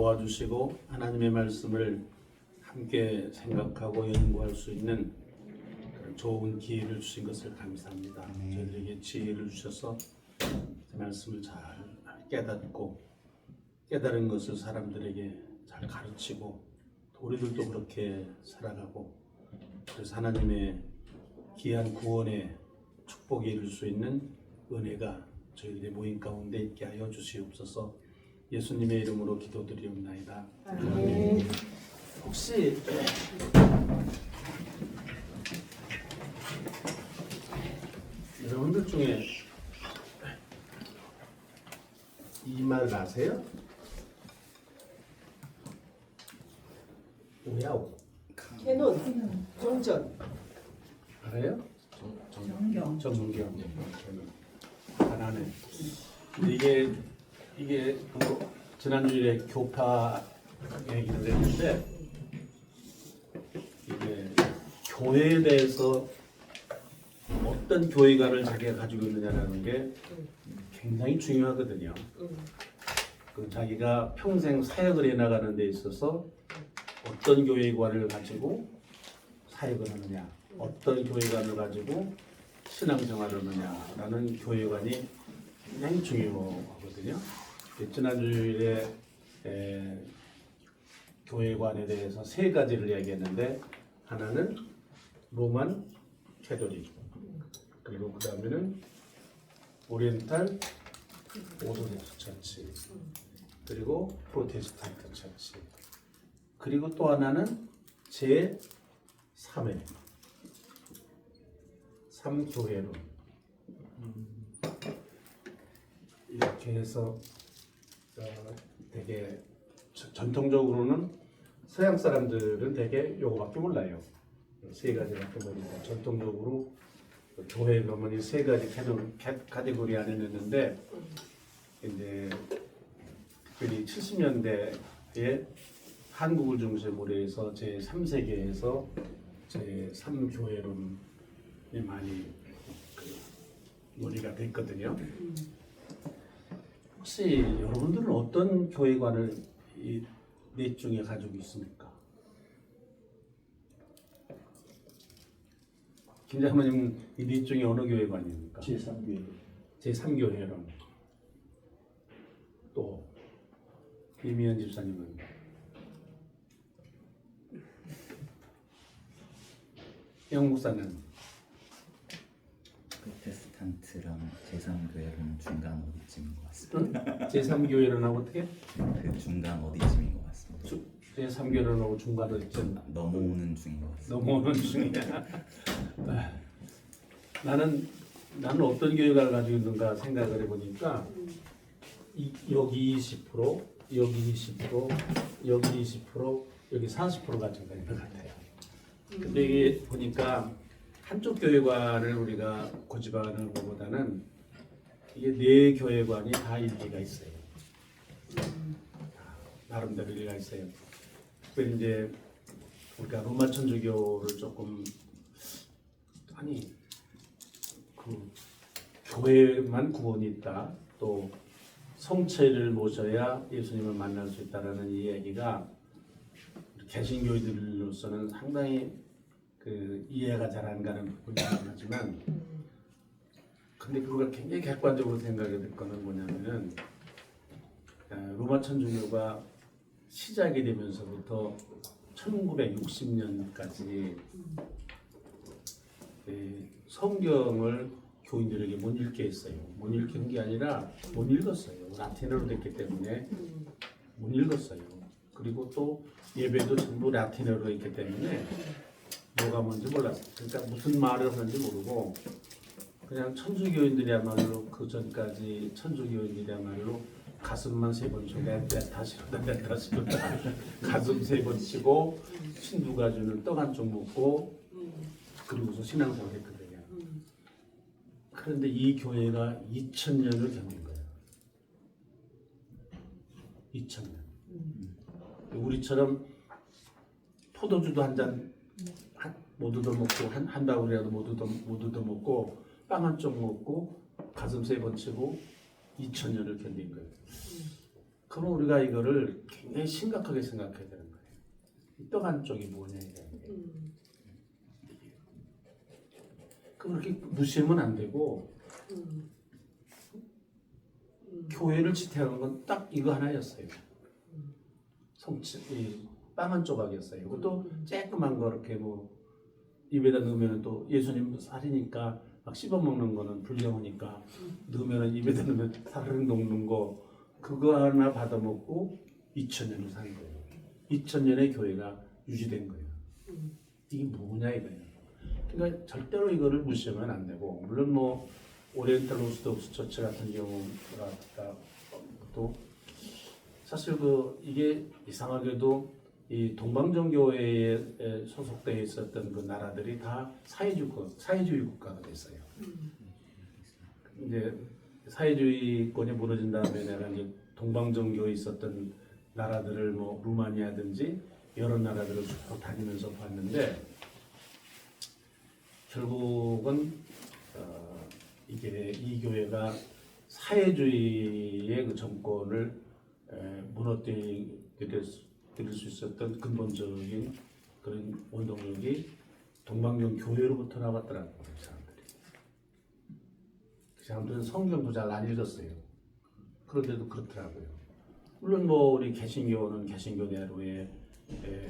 모아주시고 하나님의 말씀을 함께 생각하고 연구할 수 있는 그런 좋은 기회를 주신 것을 감사합니다. 저희들에게 지혜를 주셔서 그 말씀을 잘 깨닫고 깨달은 것을 사람들에게 잘 가르치고 우리들도 그렇게 살아가고 그래서 하나님의 귀한 구원의 축복에 이룰 수 있는 은혜가 저희들의 모임 가운데 있게 하여 주시옵소서. 예수님의 이름으로 기도드리옵나이다. 아멘. 혹시 여러분들 중에 이 말 아세요? 오야오 캐논, 정전. 알아요? 정경. 정경. 잘하네. 근데 이게 지난주에 교파 얘기를 했는데 이게 교회에 대해서 어떤 교회관을 자기가 가지고 있느냐라는 게 굉장히 중요하거든요. 그 자기가 평생 사역을 해나가는 데 있어서 어떤 교회관을 가지고 사역을 하느냐, 어떤 교회관을 가지고 신앙생활을 하느냐라는 교회관이 굉장히 중요하거든요. 지난주에 교회관에 대해서 세 가지를 이야기했는데 하나는 로만 캐톨릭, 그리고 그 다음에는 오리엔탈 오소독스 처치, 그리고 프로테스탄트 처치, 그리고 또 하나는 제 3회 3교회론. 이렇게 해서 되게 전통적으로는 서양 사람들은 되게 요거밖에 몰라요. 세 가지밖에 모르고 전통적으로 교회 가면 이 세 가지 카테고리 안에 넣는데 이제 특별히 70년대에 한국을 중심으로 해서 제 3세계에서 제 3교회론이 많이 논의가 됐거든요. 혹시 여러분들은 어떤 교회관을 이 넷 중에 가지고 있습니까? 김 장로님은 이 넷 중에 어느 교회관입니까? 제3교회. 제3교회론. 또 이미연 집사님은 영국사는 프로테스탄트랑 제3교회는 중간 어디쯤인 것 같습니다. 제3교회론하고 어떻게? 그 중간 어디쯤인 것 같습니다. 제3교회론하고 중간으로 있죠. 넘어오는 중인 것 같습니다. 넘어오는 중이야. 나는 어떤 교회가 가지고 있는가 생각을 해보니까 여기 20%, 여기 20%, 여기 20%, 여기 40% 가지고 있는 것 같아요. 근데 이게 보니까 한쪽 교회관을 우리가 고집하는 것보다는 이게 네 교회관이 다 일리가 있어요. 나름대로 일리가 있어요. 특별히 이제 우리가 로마 천주교를 조금 그 교회만 구원이 있다, 또 성체를 모셔야 예수님을 만날 수 있다라는 이 얘기가 개신교인들로서는 상당히 그 이해가 잘 안 가는 부분이긴 하지만, 근데 그거가 굉장히 객관적으로 생각이 될 거는 뭐냐면은 로마 천주교가 시작이 되면서부터 1960년까지 성경을 교인들에게 못 읽게 했어요. 못 읽게 한 게 아니라 못 읽었어요. 라틴어로 됐기 때문에 못 읽었어요. 그리고 또 예배도 전부 라틴어로 했기 때문에 뭐가 뭔지 몰랐어요. 그러니까 무슨 말을 하는지 모르고 그냥 천주교인들이야말로 그 전까지 천주교인들이야말로 가슴만 3번 치고 다시로다 가슴 3번 치고 신두가 주는 떡 한 쪽 먹고 그리고서 신앙생활 했거든요. 그런데 이 교회가 2000년을 견딘 거예요. 2000년. 우리처럼 포도주도 한 잔 못 얻어먹고 한 다울이라도 못 얻어먹고 빵 한 쪽 먹고 가슴 3번 치고 2000년을 견딘 거예요. 그럼 우리가 이거를 굉장히 심각하게 생각해야 되는 거예요. 이 떡 한쪽이 뭐냐 이게. 그렇게 무시하면 안 되고 교회를 지탱하는 건 딱 이거 하나였어요. 빵 한 조각이었어요. 그것도 쬐끄만 거 이렇게 뭐 입에다 넣으면 또 예수님 살이니까 막 씹어 먹는 거는 불경하니까 넣으면 입에다 넣으면 사르륵 녹는 거 그거 하나 받아 먹고 2000년을 산 거예요. 2000년의 교회가 유지된 거예요. 이게 뭐냐 이거예요. 그러니까 절대로 이거를 무시하면 안 되고 물론 뭐 오리엔탈 오스독스 처치 같은 경우가 또 사실 이게 이상하게도 이 동방정교회에 소속되어 있었던 그 나라들이 다 사회주의 국가가 됐어요. 이제 사회주의권이 무너진 다음에 내가 이제 동방정교에 있었던 나라들을 뭐 루마니아든지 여러 나라들을 쭉 다니면서 봤는데 결국은 이 교회가 사회주의의 그 정권을 무너뜨리게 드릴 수 있었던 근본적인 그런 원동력이 동방정 교회로부터 나왔더라고요. 그 사람들은 성경도 잘 안 읽었어요. 그런데도 그렇더라고요. 물론 뭐 우리 개신교는 개신교대로의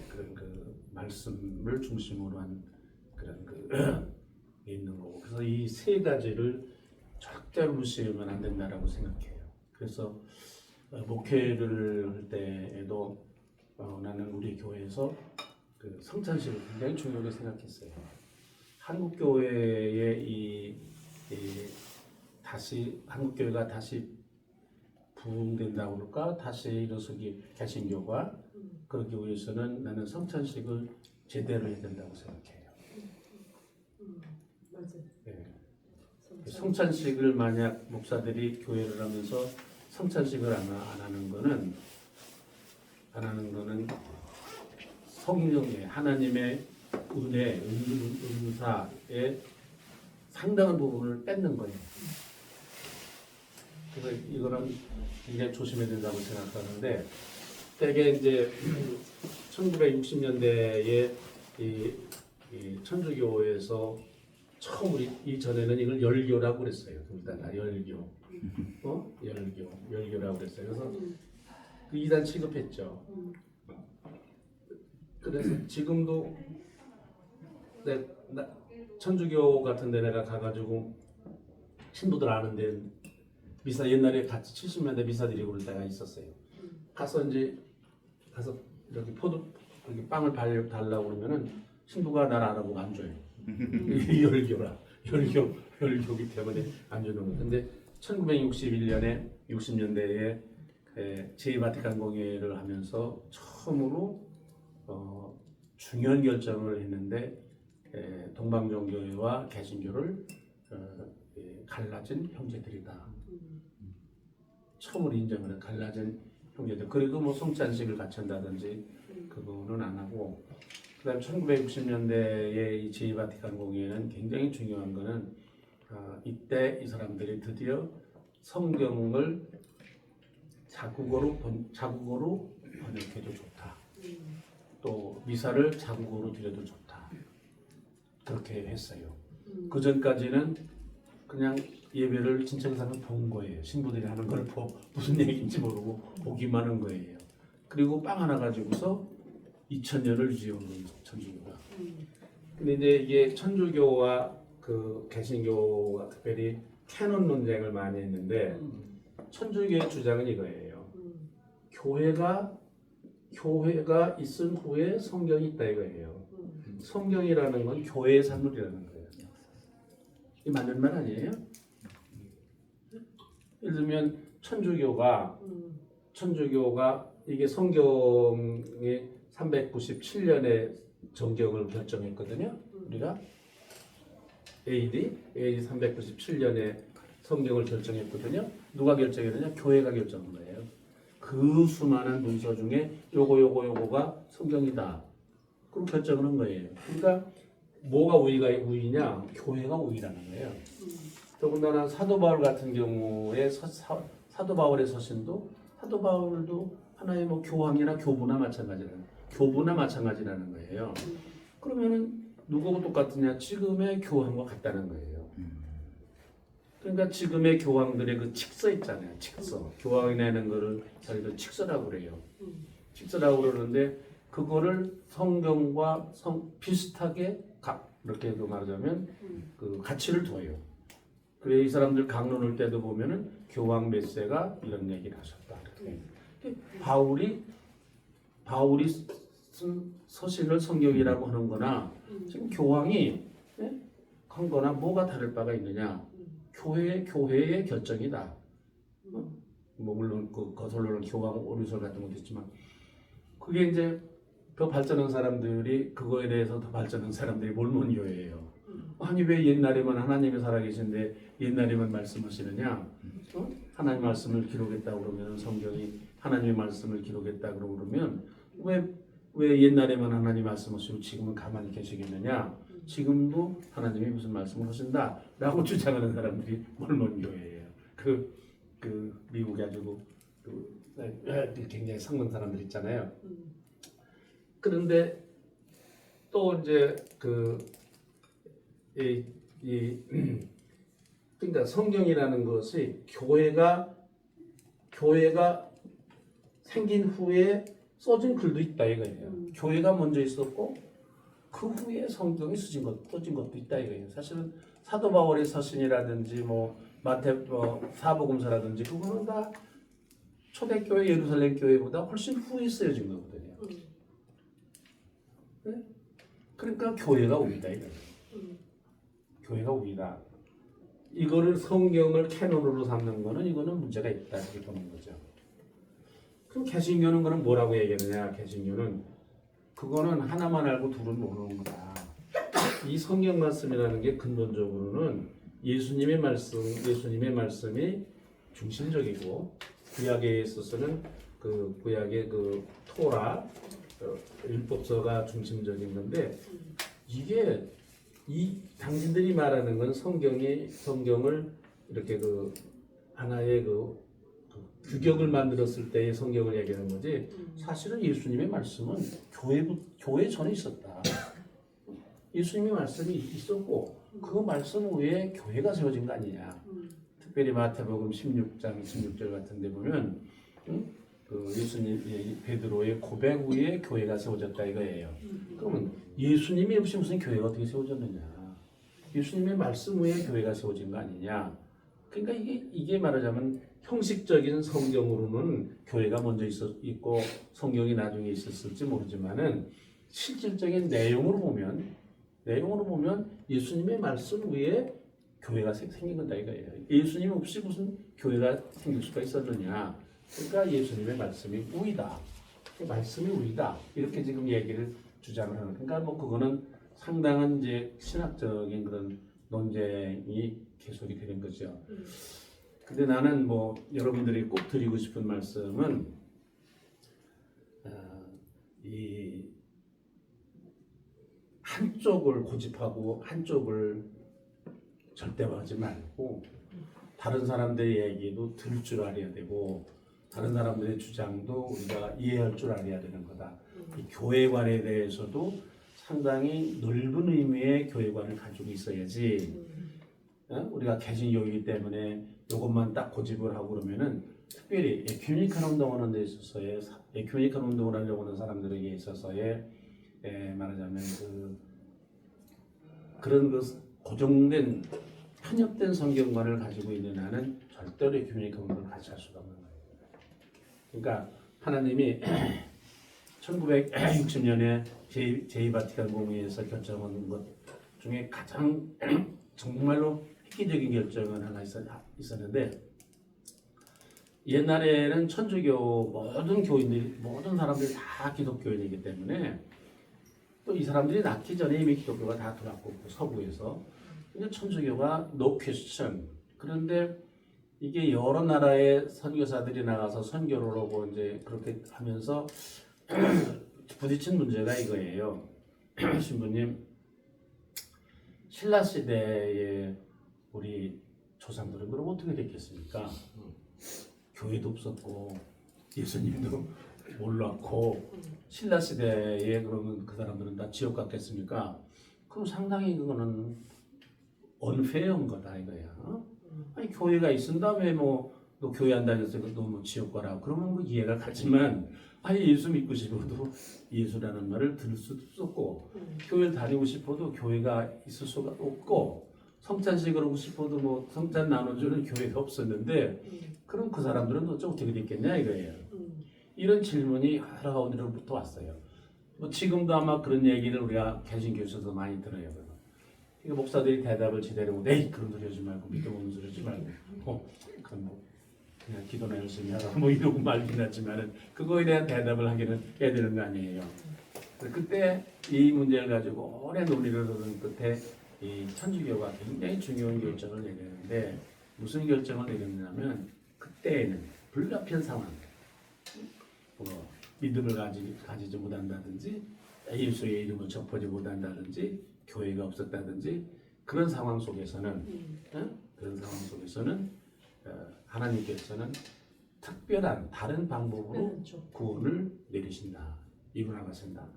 그런 그 말씀을 중심으로 한 그런 그 있는 거고 그래서 이 세 가지를 절대로 무시하면 안 된다라고 생각해요. 그래서 목회를 할 때에도 나는 우리 교회에서 그 성찬식을 굉장히 중요하게 생각했어요. 한국 교회의 다시 한국 교회가 다시 부흥된다고 그럴까? 다시 일어서기 개신교가 그러기 위해서는 나는 성찬식을 제대로 해야 된다고 생각해요. 맞아요. 네. 성찬식을 만약 목사들이 교회를 하면서 성찬식을 안 하는 거는 성령의 하나님의 은혜, 은사의 상당한 부분을 뺏는 거예요. 그래서 이거는 굉장히 조심해야 된다고 생각하는데 대개 이제 1960년대에 이 천주교에서 처음 우리 이전에는 이걸 열교라고 그랬어요. 그러다가 열교라고 그랬어요. 그래서 그 이단 취급했죠. 그래서 지금도 천주교 같은 데 내가 가가지고 신부들 아는데 미사 옛날에 같이 70년대 미사 드리고 그럴 때가 있었어요. 가서 이렇게 이렇게 빵을 달라고 그러면은 신부가 날 알아보고 안 줘요. 열교기 때문에 안 주는 거예요. 근데 1961년에 60년대에 제2바티칸 공회를 하면서 처음으로 중요한 결정을 했는데 동방정교회와 개신교를 갈라진 형제들이다. 처음으로 인정을 한 갈라진 형제들. 그래도 뭐 성찬식을 같이 한다든지 그거는 안 하고 그다음 1960년대의 이 제2바티칸 공회는 굉장히 중요한 거는 이때 이 사람들이 드디어 성경을 자국어로 번역해도 좋다. 또 미사를 자국어로 드려도 좋다. 그렇게 했어요. 그 전까지는 그냥 예배를 진청에서는 본 거예요. 신부들이 하는 걸 무슨 얘기인지 모르고 보기만 한 거예요. 그리고 빵 하나 가지고서 2000년을 유지해온 천주교가. 근데 이제 이게 천주교와 그 개신교가 특별히 캐논 논쟁을 많이 했는데 천주교의 주장은 이거예요. 교회가 있은 후에 성경이 있다 이거예요. 성경이라는 건 교회의 산물이라는 거예요. 이 맞는 말 아니에요? 예를 들면 천주교가 이게 성경이 397년에 정경을 결정했거든요. 우리가 AD 397년에 성경을 결정했거든요. 누가 결정했느냐? 교회가 결정한 거예요. 그 수많은 문서 중에 요거가 성경이다. 그럼 결정을 한 거예요. 그러니까 뭐가 우위냐? 교회가 우위라는 거예요. 더군다나 사도 바울 같은 경우에 사도 바울의 서신도 사도 바울도 하나의 뭐 교황이나 교부나 마찬가지라는 거예요. 그러면은 누구하고 똑같으냐? 지금의 교황과 같다는 거예요. 그러니까 지금의 교황들의 그 칙서 있잖아요. 칙서. 교황이라는 거를 저희들 칙서라고 그래요. 칙서라고 그러는데 그거를 성경과 비슷하게 이렇게 말하자면 그 가치를 둬요. 그래 이 사람들 강론할 때도 보면은 교황 몇 세가 이런 얘기를 하셨다. 이렇게. 바울이 쓴 서신을 성경이라고 하는 거나 지금 교황이 한 거나 뭐가 다를 바가 있느냐? 교회의 결정이다. 뭐 물론 그 거슬러는 교황 오류설 같은 것도 있지만 그게 이제 더 발전한 사람들이 그거에 대해서 더 발전한 사람들이 몰몬교회예요. 아니 왜 옛날에만 하나님이 살아계신데 옛날에만 말씀하시느냐? 하나님 말씀을 기록했다 그러면 성경이 하나님의 말씀을 기록했다 그러면 왜 옛날에만 하나님 말씀하시고 지금은 가만히 계시겠느냐? 지금도 하나님이 무슨 말씀을 하신다라고 주장하는 사람들이 몰몬교회예요. 그 미국에 아주 굉장히 상문 사람들 있잖아요. 그런데 또 이제 그러니까 성경이라는 것이 교회가 생긴 후에 써진 글도 있다 이거예요. 교회가 먼저 있었고 그 후에 성경이 써진 것도 있다 이거예요. 사실은 사도 바울의 서신이라든지 뭐 사복음서라든지 그거는 다 초대교회 예루살렘 교회보다 훨씬 후에 쓰여진 거거든요. 네? 그러니까 교회가 우리다 이거예요. 교회가 우리다. 이거를 성경을 캐논으로 삼는 거는 이거는 문제가 있다 이렇게 보는 거죠. 그럼 개신교는 그럼 뭐라고 얘기하느냐? 개신교는 그거는 하나만 알고 둘은 모르는 거다. 이 성경 말씀이라는 게 근본적으로는 예수님의 말씀이 중심적이고 구약에 있어서는 그 구약의 그 토라 율법서가 중심적인 건데 이게 이 당신들이 말하는 건 성경을 이렇게 그 하나의 그 규격을 만들었을 때의 성경을 얘기하는 거지 사실은 예수님의 말씀은 교회 전에 있었다. 예수님의 말씀이 있었고 그 말씀 위에 교회가 세워진 거 아니냐. 특별히 마태복음 16장 16절 같은 데 보면 그 예수님 베드로의 고백 위에 교회가 세워졌다 이거예요. 그러면 예수님이 없이 무슨 교회가 어떻게 세워졌느냐? 예수님의 말씀 위에 교회가 세워진 거 아니냐? 그러니까 이게 말하자면 형식적인 성경으로는 교회가 먼저 있고 성경이 나중에 있었을지 모르지만은 실질적인 내용으로 보면 예수님의 말씀 위에 교회가 생긴 건다 이거예요. 예수님 없이 무슨 교회가 생길 수가 있었느냐? 그러니까 예수님의 말씀이 우이다. 말씀이 우이다. 이렇게 지금 얘기를 주장을 하는. 그러니까 뭐 그거는 상당한 이제 신학적인 그런 논쟁이 계속이 되는 거죠. 근데 나는 뭐 여러분들이 꼭 드리고 싶은 말씀은 이 한쪽을 고집하고 한쪽을 절대화하지 말고 다른 사람들의 얘기도 들을 줄 알아야 되고 다른 사람들의 주장도 우리가 이해할 줄 알아야 되는 거다. 이 교회관에 대해서도 상당히 넓은 의미의 교회관을 가지고 있어야지 우리가 개신교이기 때문에 이것만 딱 고집을 하고 그러면은 특별히 에큐메니컬 운동하는 데 있어서의 에큐메니컬 운동을 하려고 하는 사람들에게 있어서의 말하자면 그런 고정된 편협된 성경관을 가지고 있는 한은 절대로 에큐메니컬 운동을 같이 할 수가 없는 거예요. 그러니까 하나님이 1960년에 제2바티칸 공의에서 결정한 것 중에 가장 정말로 획기적인 결정은 하나 있었는데 옛날에는 천주교 모든 사람들이 다 기독교인이기 때문에 또 이 사람들이 낳기 전에 이미 기독교가 다 들어왔고 서구에서 이제 천주교가 no question. 그런데 이게 여러 나라의 선교사들이 나가서 선교를 하고 이제 그렇게 하면서 부딪힌 문제가 이거예요. 신부님, 신라 시대에 우리 조상들은 그럼 어떻게 됐겠습니까? 교회도 없었고 예수님도 몰랐고 신라 시대에 그러면 그 사람들은 다 지옥 갔겠습니까? 그럼 상당히 그거는 언페어인 거다 이거야. 아니 교회가 있은 다음에 너 교회 안 다녔어 너 지옥 가라 그러면 뭐 이해가 가지만 아니 예수 믿고 싶어도 예수라는 말을 들을 수도 없고 교회를 다니고 싶어도 교회가 있을 수가 없고 성찬식 그러고 싶어도 뭐 성찬 나눠주는 교회가 없었는데 그럼 그 사람들은 어떻게 됐겠냐 이거예요. 이런 질문이 여러 가운데로부터 왔어요. 뭐 지금도 아마 그런 얘기를 우리가 개신교에서도 많이 들어요. 그러니까 목사들이 대답을 제대로 못 에이 그런 소리 하지 말고 믿어보는 소리 하지 말고 그럼 뭐 그냥 기도나 열심히 하라 뭐 이러고 말긴 하지만은 그거에 대한 대답을 하기는 해야 되는 거 아니에요. 그때 이 문제를 가지고 오래 논의를 하던 끝에 이 천주교가 굉장히 중요한 결정을 내렸는데 무슨 결정을 내렸냐면 그때에는 불가피한 상황 믿음을 가지지 못한다든지 예수의 이름을 접하지 못한다든지 교회가 없었다든지 그런 상황 속에서는 하나님께서는 특별한 다른 방법으로 구원을 내리신다 이분하신다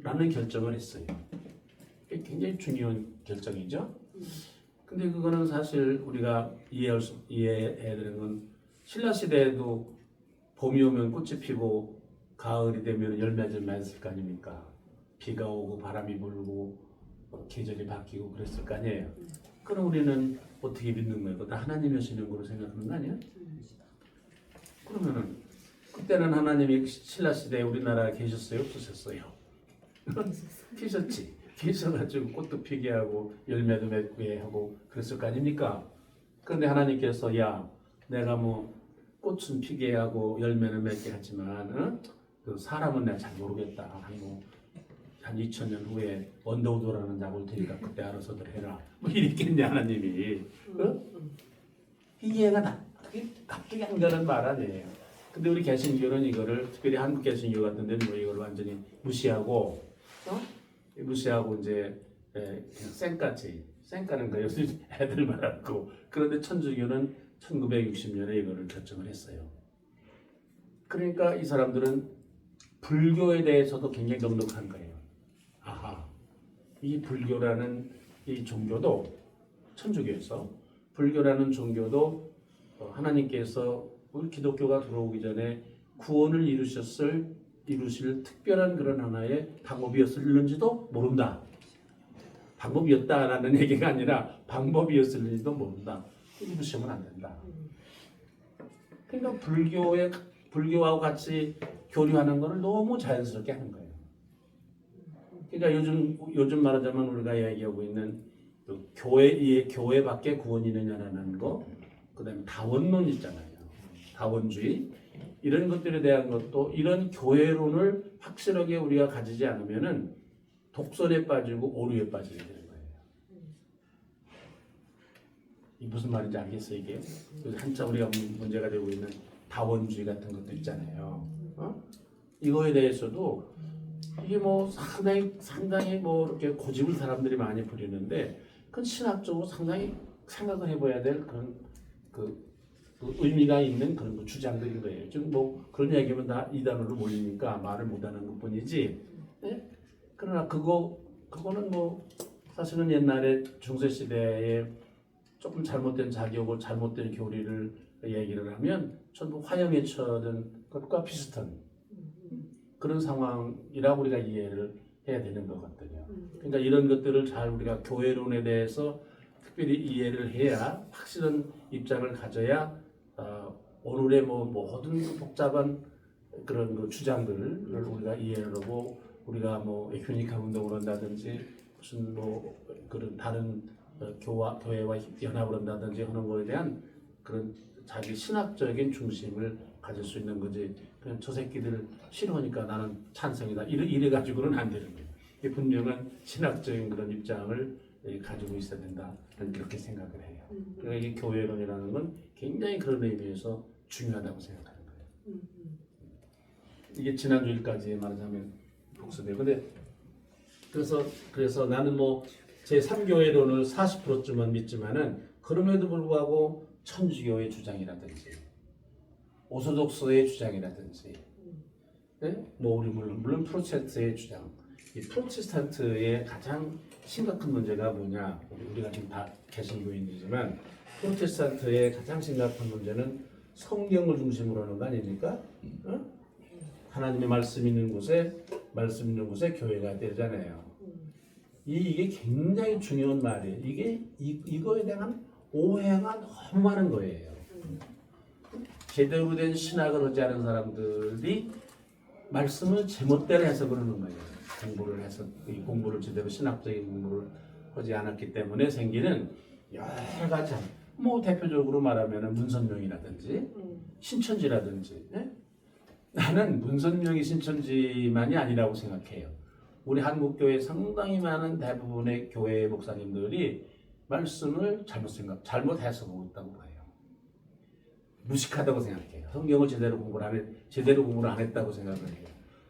라는 결정을 했어요. 굉장히 중요한 결정이죠. 근데 그거는 사실 우리가 이해해야 되는 건 신라 시대에도 봄이 오면 꽃이 피고 가을이 되면 열매를 맺을 거 아닙니까? 비가 오고 바람이 불고 계절이 바뀌고 그랬을 거 아니에요. 그럼 우리는 어떻게 믿는 거예요? 다 하나님이 하시는 거로 생각하는 거 아니에요? 그러면은 그때는 하나님이 신라 시대에 우리나라에 계셨어요? 없으셨어요? 계셨지. 계셔가지고 꽃도 피게 하고 열매도 맺게 하고 그랬을 거 아닙니까? 그런데 하나님께서 야 내가 뭐 꽃은 피게 하고 열매는 맺게 하지만 그 사람은 내가 잘 모르겠다. 한 2000년 후에 언더우드라는 작을 테니까 그때 알아서들 해라. 뭐 이랬겠냐 하나님이. 이해가 갑자기 안 가는 말 아니에요. 근데 우리 개신교는 이거를 특별히 한국 개신교 같은 데는 뭐 이걸 완전히 무시하고 이제 그냥 쌩까는 거 요즘 애들 말하고 그런데 천주교는 1960년에 이거를 결정을 했어요. 그러니까 이 사람들은 불교에 대해서도 굉장히 넉넉한 거예요. 아하, 이 불교라는 이 종교도 천주교에서 불교라는 종교도 하나님께서 우리 기독교가 들어오기 전에 구원을 이루실 특별한 그런 하나의 방법이었을는지도 모른다. 방법이었다라는 얘기가 아니라 방법이었을는지도 모른다. 이거 무시하면 안 된다. 그러니까 불교하고 같이 교류하는 것을 너무 자연스럽게 하는 거예요. 그러니까 요즘 말하자면 우리가 얘기하고 있는 그 교회밖에 구원이 있느냐라는 거, 그다음에 다원론 있잖아요. 다원주의 이런 것들에 대한 것도 이런 교회론을 확실하게 우리가 가지지 않으면은 독선에 빠지고 오류에 빠지게 되는 거예요. 이 무슨 말인지 알겠어요 이게? 한참 우리가 문제가 되고 있는 다원주의 같은 것도 있잖아요. 이거에 대해서도 이게 뭐 상당히 뭐 이렇게 고집을 사람들이 많이 부리는데 그건 신학적으로 상당히 생각을 해봐야 될 그런 그 의미가 있는 그런 주장들인 거예요. 지금 뭐 그런 얘기하면 다 이단으로 몰리니까 말을 못하는 것뿐이지. 네? 그러나 그거는 뭐 사실은 옛날에 중세 시대에 조금 잘못된 자격을 잘못된 교리를 얘기를 하면 전부 화형에 처하던 것과 비슷한 그런 상황이라고 우리가 이해를 해야 되는 거거든요. 그러니까 이런 것들을 잘 우리가 교회론에 대해서 특별히 이해를 해야 확실한 입장을 가져야 오늘의 뭐 모든 복잡한 그런 그 주장들을 우리가 이해를 하고 우리가 뭐 에큐니카 운동을 한다든지 무슨 뭐 그런 다른 교회와 연합을 한다든지 하는 거에 대한 그런 자기 신학적인 중심을 가질 수 있는 거지. 그냥 저 새끼들 싫어하니까 나는 찬성이다. 이래 가지고는 안 되는 거예요. 분명한 신학적인 그런 입장을 가지고 있어야 된다. 저는 그렇게 생각을 해요. 그러니까 이게 교회론이라는 건 굉장히 그런 의미에서 중요하다고 생각하는 거예요. 이게 지난주일까지 말하자면 복수돼요. 근데 그래서 나는 뭐 제 3교회론을 40%쯤은 믿지만은 그럼에도 불구하고 천주교의 주장이라든지 오소독스의 주장이라든지, 네? 뭐 우리 물론 프로테스탄트의 주장, 이 프로테스탄트의 가장 심각한 문제가 뭐냐? 우리가 지금 다 개신교인이지만 프로테스탄트의 가장 심각한 문제는 성경을 중심으로 하는 거 아닙니까? 하나님의 말씀 있는 곳에 교회가 되잖아요. 이게 굉장히 중요한 말이에요. 이거에 대한 오해가 너무 많은 거예요. 제대로 된 신학을 하지 않은 사람들이 말씀을 제멋대로 해석을 하는 거예요. 공부를 제대로 신학적인 공부를 하지 않았기 때문에 생기는 여러 가지, 뭐 대표적으로 말하면 문선명이라든지 신천지라든지. 네? 나는 문선명이 신천지만이 아니라고 생각해요. 우리 한국교회 상당히 많은 대부분의 교회 목사님들이 말씀을 잘못 해석하고 있다고 봐요. 무식하다고 생각해요. 성경을 제대로 공부를 안 했다고 생각을 해요.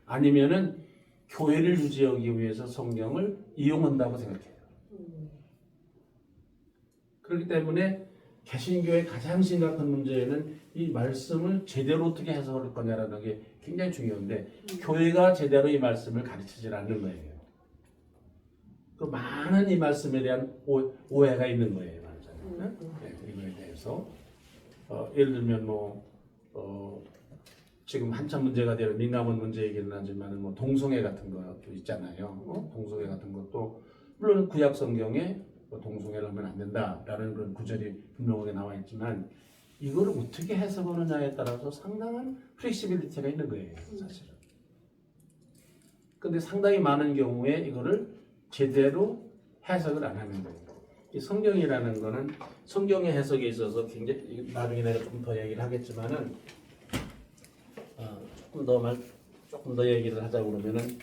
아니면은 교회를 유지하기 위해서 성경을 이용한다고 생각해요. 그렇기 때문에 개신교의 가장 심각한 문제는 이 말씀을 제대로 어떻게 해석할 거냐라는 게 굉장히 중요한데 교회가 제대로 이 말씀을 가르치질 않는 거예요. 그 많은 이 말씀에 대한 오해가 있는 거예요. 네, 이거에 대해서 예를 들면 지금 한참 문제가 되는 민감한 문제 얘기는 하지만 동성애 같은 것도 있잖아요. 동성애 같은 것도 물론 구약 성경에 동성애를 하면 안 된다라는 그런 구절이 분명하게 나와 있지만 이걸 어떻게 해석하느냐에 따라서 상당한 플렉시빌리티가 있는 거예요, 사실은. 근데 상당히 많은 경우에 이거를 제대로 해석을 안 하는 거예요. 이 성경이라는 거는 성경의 해석에 있어서 굉장히 나중에 내가 조금 더 얘기를 하겠지만은 조금 더 얘기를 하자고 그러면은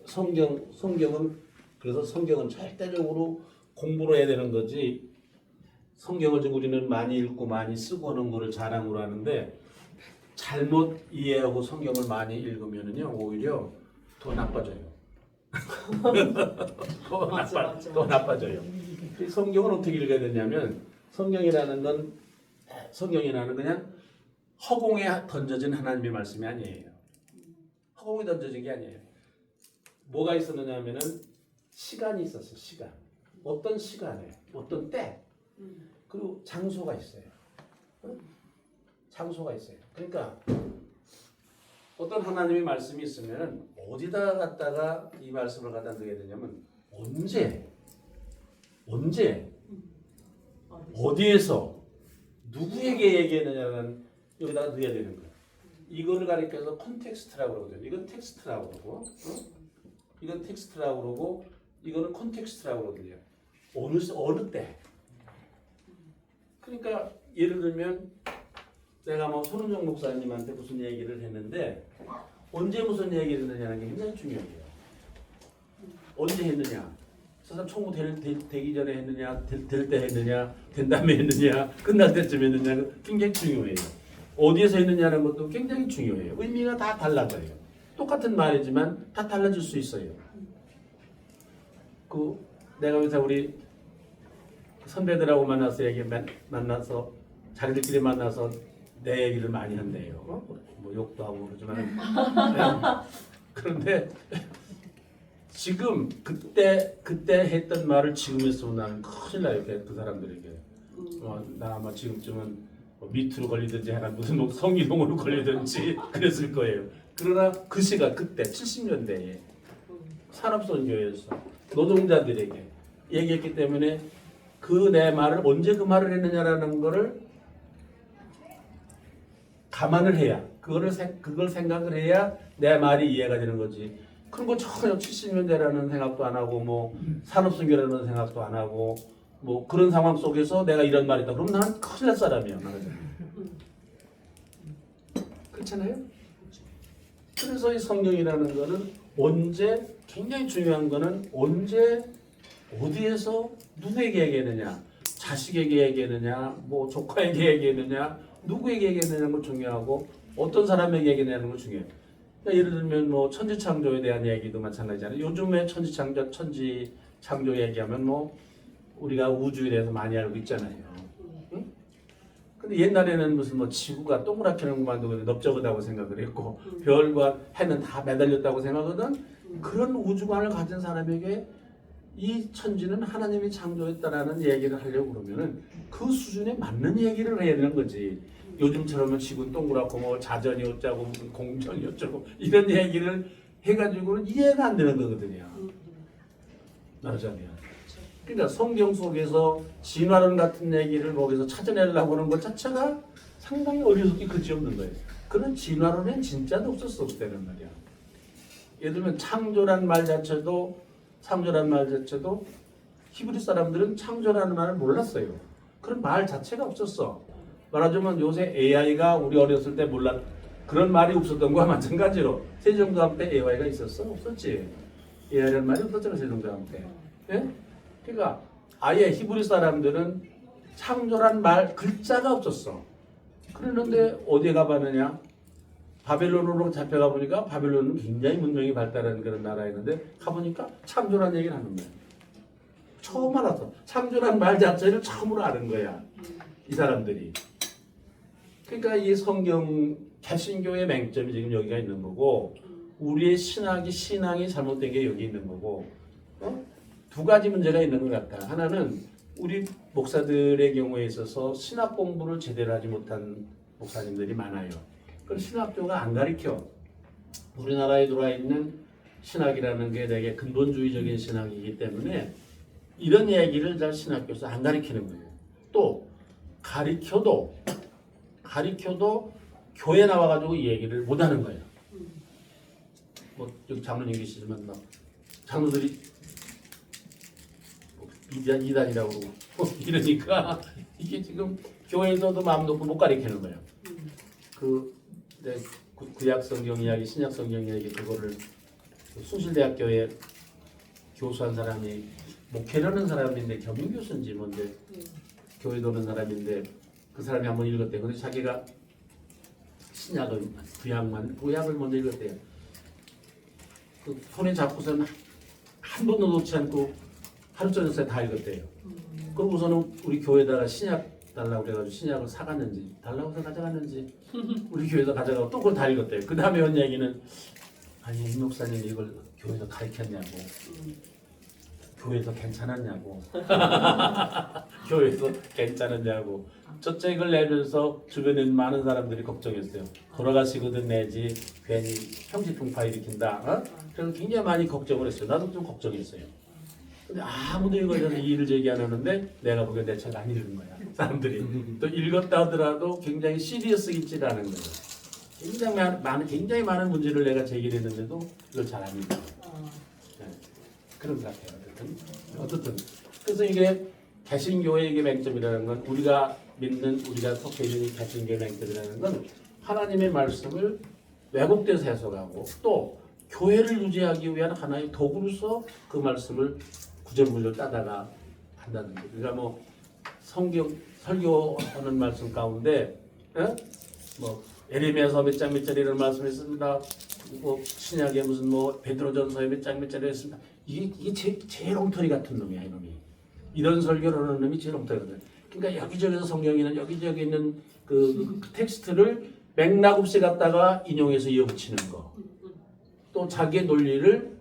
성경은 그래서 성경은 절대적으로 공부를 해야 되는 거지. 성경을 지금 우리는 많이 읽고 많이 쓰고 하는 거를 자랑으로 하는데 잘못 이해하고 성경을 많이 읽으면은요 오히려 더 나빠져요. 더 나빠져요. 성경을 어떻게 읽어야 되냐면 성경이라는 건 그냥 허공에 던져진 하나님의 말씀이 아니에요. 허공에 던져진 게 아니에요. 뭐가 있었느냐 하면은 시간이 있었어요. 시간. 어떤 시간에, 어떤 때, 그리고 장소가 있어요. 장소가 있어요. 그러니까 어떤 하나님의 말씀이 있으면 어디다 갖다가 이 말씀을 갖다 넣어야 되냐면 언제, 어디에서, 누구에게 얘기했느냐는 여기다가 넣어야 되는 거예요. 이거를 가리켜서 컨텍스트라고 그러거든요. 이건 텍스트라고 그러고, 이건 텍스트라고 그러고, 이거는 컨텍스트라고 그러거든요. 어느 때. 그러니까 예를 들면 내가 손은정 목사님한테 무슨 얘기를 했는데 언제 무슨 얘기를 했느냐는 게 굉장히 중요해요. 언제 했느냐? 사람 청구 되기 전에 했느냐, 될 때 했느냐, 된 다음에 했느냐, 끝날 때쯤 했느냐 굉장히 중요해요. 어디에서 했느냐는 것도 굉장히 중요해요. 의미가 다 달라져요. 똑같은 말이지만 다 달라질 수 있어요. 내가 요새 우리 선배들하고 만나서 자기들끼리 만나서 내 얘기를 많이 한대요. 뭐 욕도 하고 그러지만 그런데 지금 그때 했던 말을 지금 했으면 나는 큰일 나요. 그 사람들에게. 나 아마 지금쯤은 미투로 걸리든지 하나 무슨 성희롱으로 걸리든지 그랬을 거예요. 그러나 그 시각 그때 70년대에 산업선교에서 노동자들에게 얘기했기 때문에 내 말을 언제 그 말을 했느냐라는 거를 감안을 해야 그걸 생각을 해야 내 말이 이해가 되는 거지. 그런 거 전혀 70년대라는 생각도 안 하고 산업선교라는 생각도 안 하고 그런 상황 속에서 내가 이런 말이다. 그럼 나는 큰일 날 사람이야. 그렇잖아요? 그래서 이 성경이라는 거는 굉장히 중요한 거는 언제 어디에서 누구에게 얘기했느냐, 자식에게 얘기했느냐, 조카에게 얘기했느냐, 누구에게 얘기했느냐는 거 중요하고 어떤 사람에게 얘기했느냐는 거 중요해요. 그러니까 예를 들면 천지창조에 대한 얘기도 마찬가지잖아요. 요즘에 천지창조 얘기하면 우리가 우주에 대해서 많이 알고 있잖아요. 응? 근데 옛날에는 무슨 뭐 지구가 동그랗게는 것만도 넓적하다고 생각을 했고 별과 해는 다 매달렸다고 생각하던 그런 우주관을 가진 사람에게 이 천지는 하나님이 창조했다라는 얘기를 하려고 그러면은 그 수준에 맞는 얘기를 해야 되는 거지. 요즘처럼은 지구는 동그랗고 뭐 자전이 어쩌고 무슨 공전이 어쩌고 이런 얘기를 해가지고는 이해가 안 되는 거거든요. 말하자면. 그러니까 성경 속에서 진화론 같은 얘기를 거기서 찾아내려고 하는 것 자체가 상당히 어리석기 그지없는 거예요. 그런 진화론엔 진짜도 없었어 그때는 말이야. 예를 들면 창조란 말 자체도 히브리 사람들은 창조라는 말을 몰랐어요. 그런 말 자체가 없었어. 말하자면 요새 AI가 우리 어렸을 때 그런 말이 없었던 거와 마찬가지로 세종대왕 때 AI가 있었어? 없었지. AI라는 말이 없었잖아 세종대왕 때. 예? 그러니까 아예 히브리 사람들은 창조란 말 글자가 없었어. 그러는데 어디에 가봤느냐? 바벨론으로 잡혀가 보니까 바벨론은 굉장히 문명이 발달한 그런 나라였는데 가보니까 창조란 얘기를 하는 거야. 처음 알았어. 창조란 말 자체를 처음으로 아는 거야. 이 사람들이. 그러니까 이 성경 개신교의 맹점이 지금 여기가 있는 거고 우리의 신앙이 잘못된 게 여기 있는 거고 두 가지 문제가 있는 것 같다. 하나는 우리 목사들의 경우에 있어서 신학 공부를 제대로 하지 못한 목사님들이 많아요. 그럼 신학교가 안 가르쳐. 우리나라에 들어와 있는 신학이라는 게 되게 근본주의적인 신학이기 때문에 이런 얘기를 잘 신학교에서 안 가르치는 거예요. 또 가르쳐도 교회 나와가지고 이 얘기를 못 하는 거예요. 뭐 여기 장로님 계시지만 막 장로들이 이단이라고 그러고 이러니까 이게 지금 교회에서도 마음 놓고 못 가르치는 거예요. 구약 성경 이야기, 신약 성경 이야기 그거를 숭실대학교에 교수한 사람이 목회를 하는 사람인데 겸임 교수인지 뭔데 교회 도는 사람인데 그 사람이 한번 읽었대요. 근데 자기가 신약을 구약을 먼저 읽었대요. 그 손에 잡고서는 한 번도 놓지 않고 하루 저녁 다 읽었대요. 그러고서는 우리 교회에다가 신약 달라고 그래가지고 신약을 사갔는지 달라고 해서 가져갔는지 우리 교회에서 가져가고 또 그걸 다 읽었대요. 그 다음에 한 얘기는 아니 임 목사님이 이걸 교회에서 가르쳤냐고 교회에서 괜찮았냐고 교회에서 괜찮았냐고 저 책을 내면서 주변에 많은 사람들이 걱정했어요. 돌아가시거든 내지 괜히 형식풍파 일으킨다. 그래서 굉장히 많이 걱정을 했어요. 나도 좀 걱정했어요. 근데 아무도 이거에 대해서 이의를 제기 안 하는데 내가 보기엔 내 책 안 읽은 거야. 사람들이 또 읽었다 하더라도 굉장히 시리어스 읽지 않은 거예요. 굉장히 많은 문제를 내가 제기를 했는데도 이걸 잘 안 읽어요. 네. 그런 것 같아요. 어쨌든 그래서 이게 개신교의 이게 맹점이라는 건 우리가 속해 있는 개신교의 맹점이라는 건 하나님의 말씀을 왜곡돼서 해석하고 또 교회를 유지하기 위한 하나의 도구로서 그 말씀을 구절물로 따다가 한다는 거예요. 그러니까 뭐 성경 설교하는 말씀 가운데 뭐 에레미야서 몇 장 몇 절에 이런 말씀이 있습니다. 뭐 신약에 무슨 뭐 베드로전서에 몇 장 몇 절에 있습니다. 이게 제일 엉터리 같은 놈이야 이놈이. 이런 설교를 하는 놈이 제일 엉터리 같은. 그러니까 여기저기서 성경에는 여기저기 있는 그 텍스트를 맥락 없이 갖다가 인용해서 이어붙이는 거. 또 자기의 논리를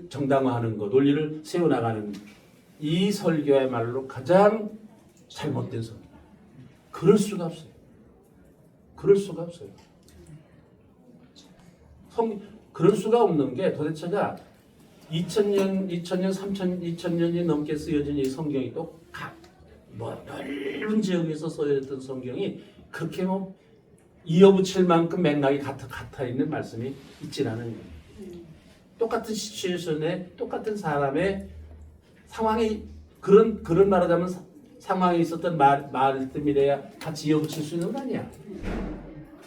정당화하는 거, 논리를 세워나가는 이 설교야말로 가장 잘못된 설교. 그럴 수가 없어요. 그럴 수가 없어요. 그럴 수가 없는 게 도대체가 2000년이 넘게 쓰여진 이 성경이 또 넓은 지역에서 쓰여졌던 성경이 그렇게 뭐 이어붙일 만큼 맥락이 같아 있는 말씀이 있질 않은 거예요. 똑같은 시츄에이션에 똑같은 사람의 상황이 그런 말하자면 상황에 있었던 말씀이래야 같이 이어붙일 수 있는 거 아니야.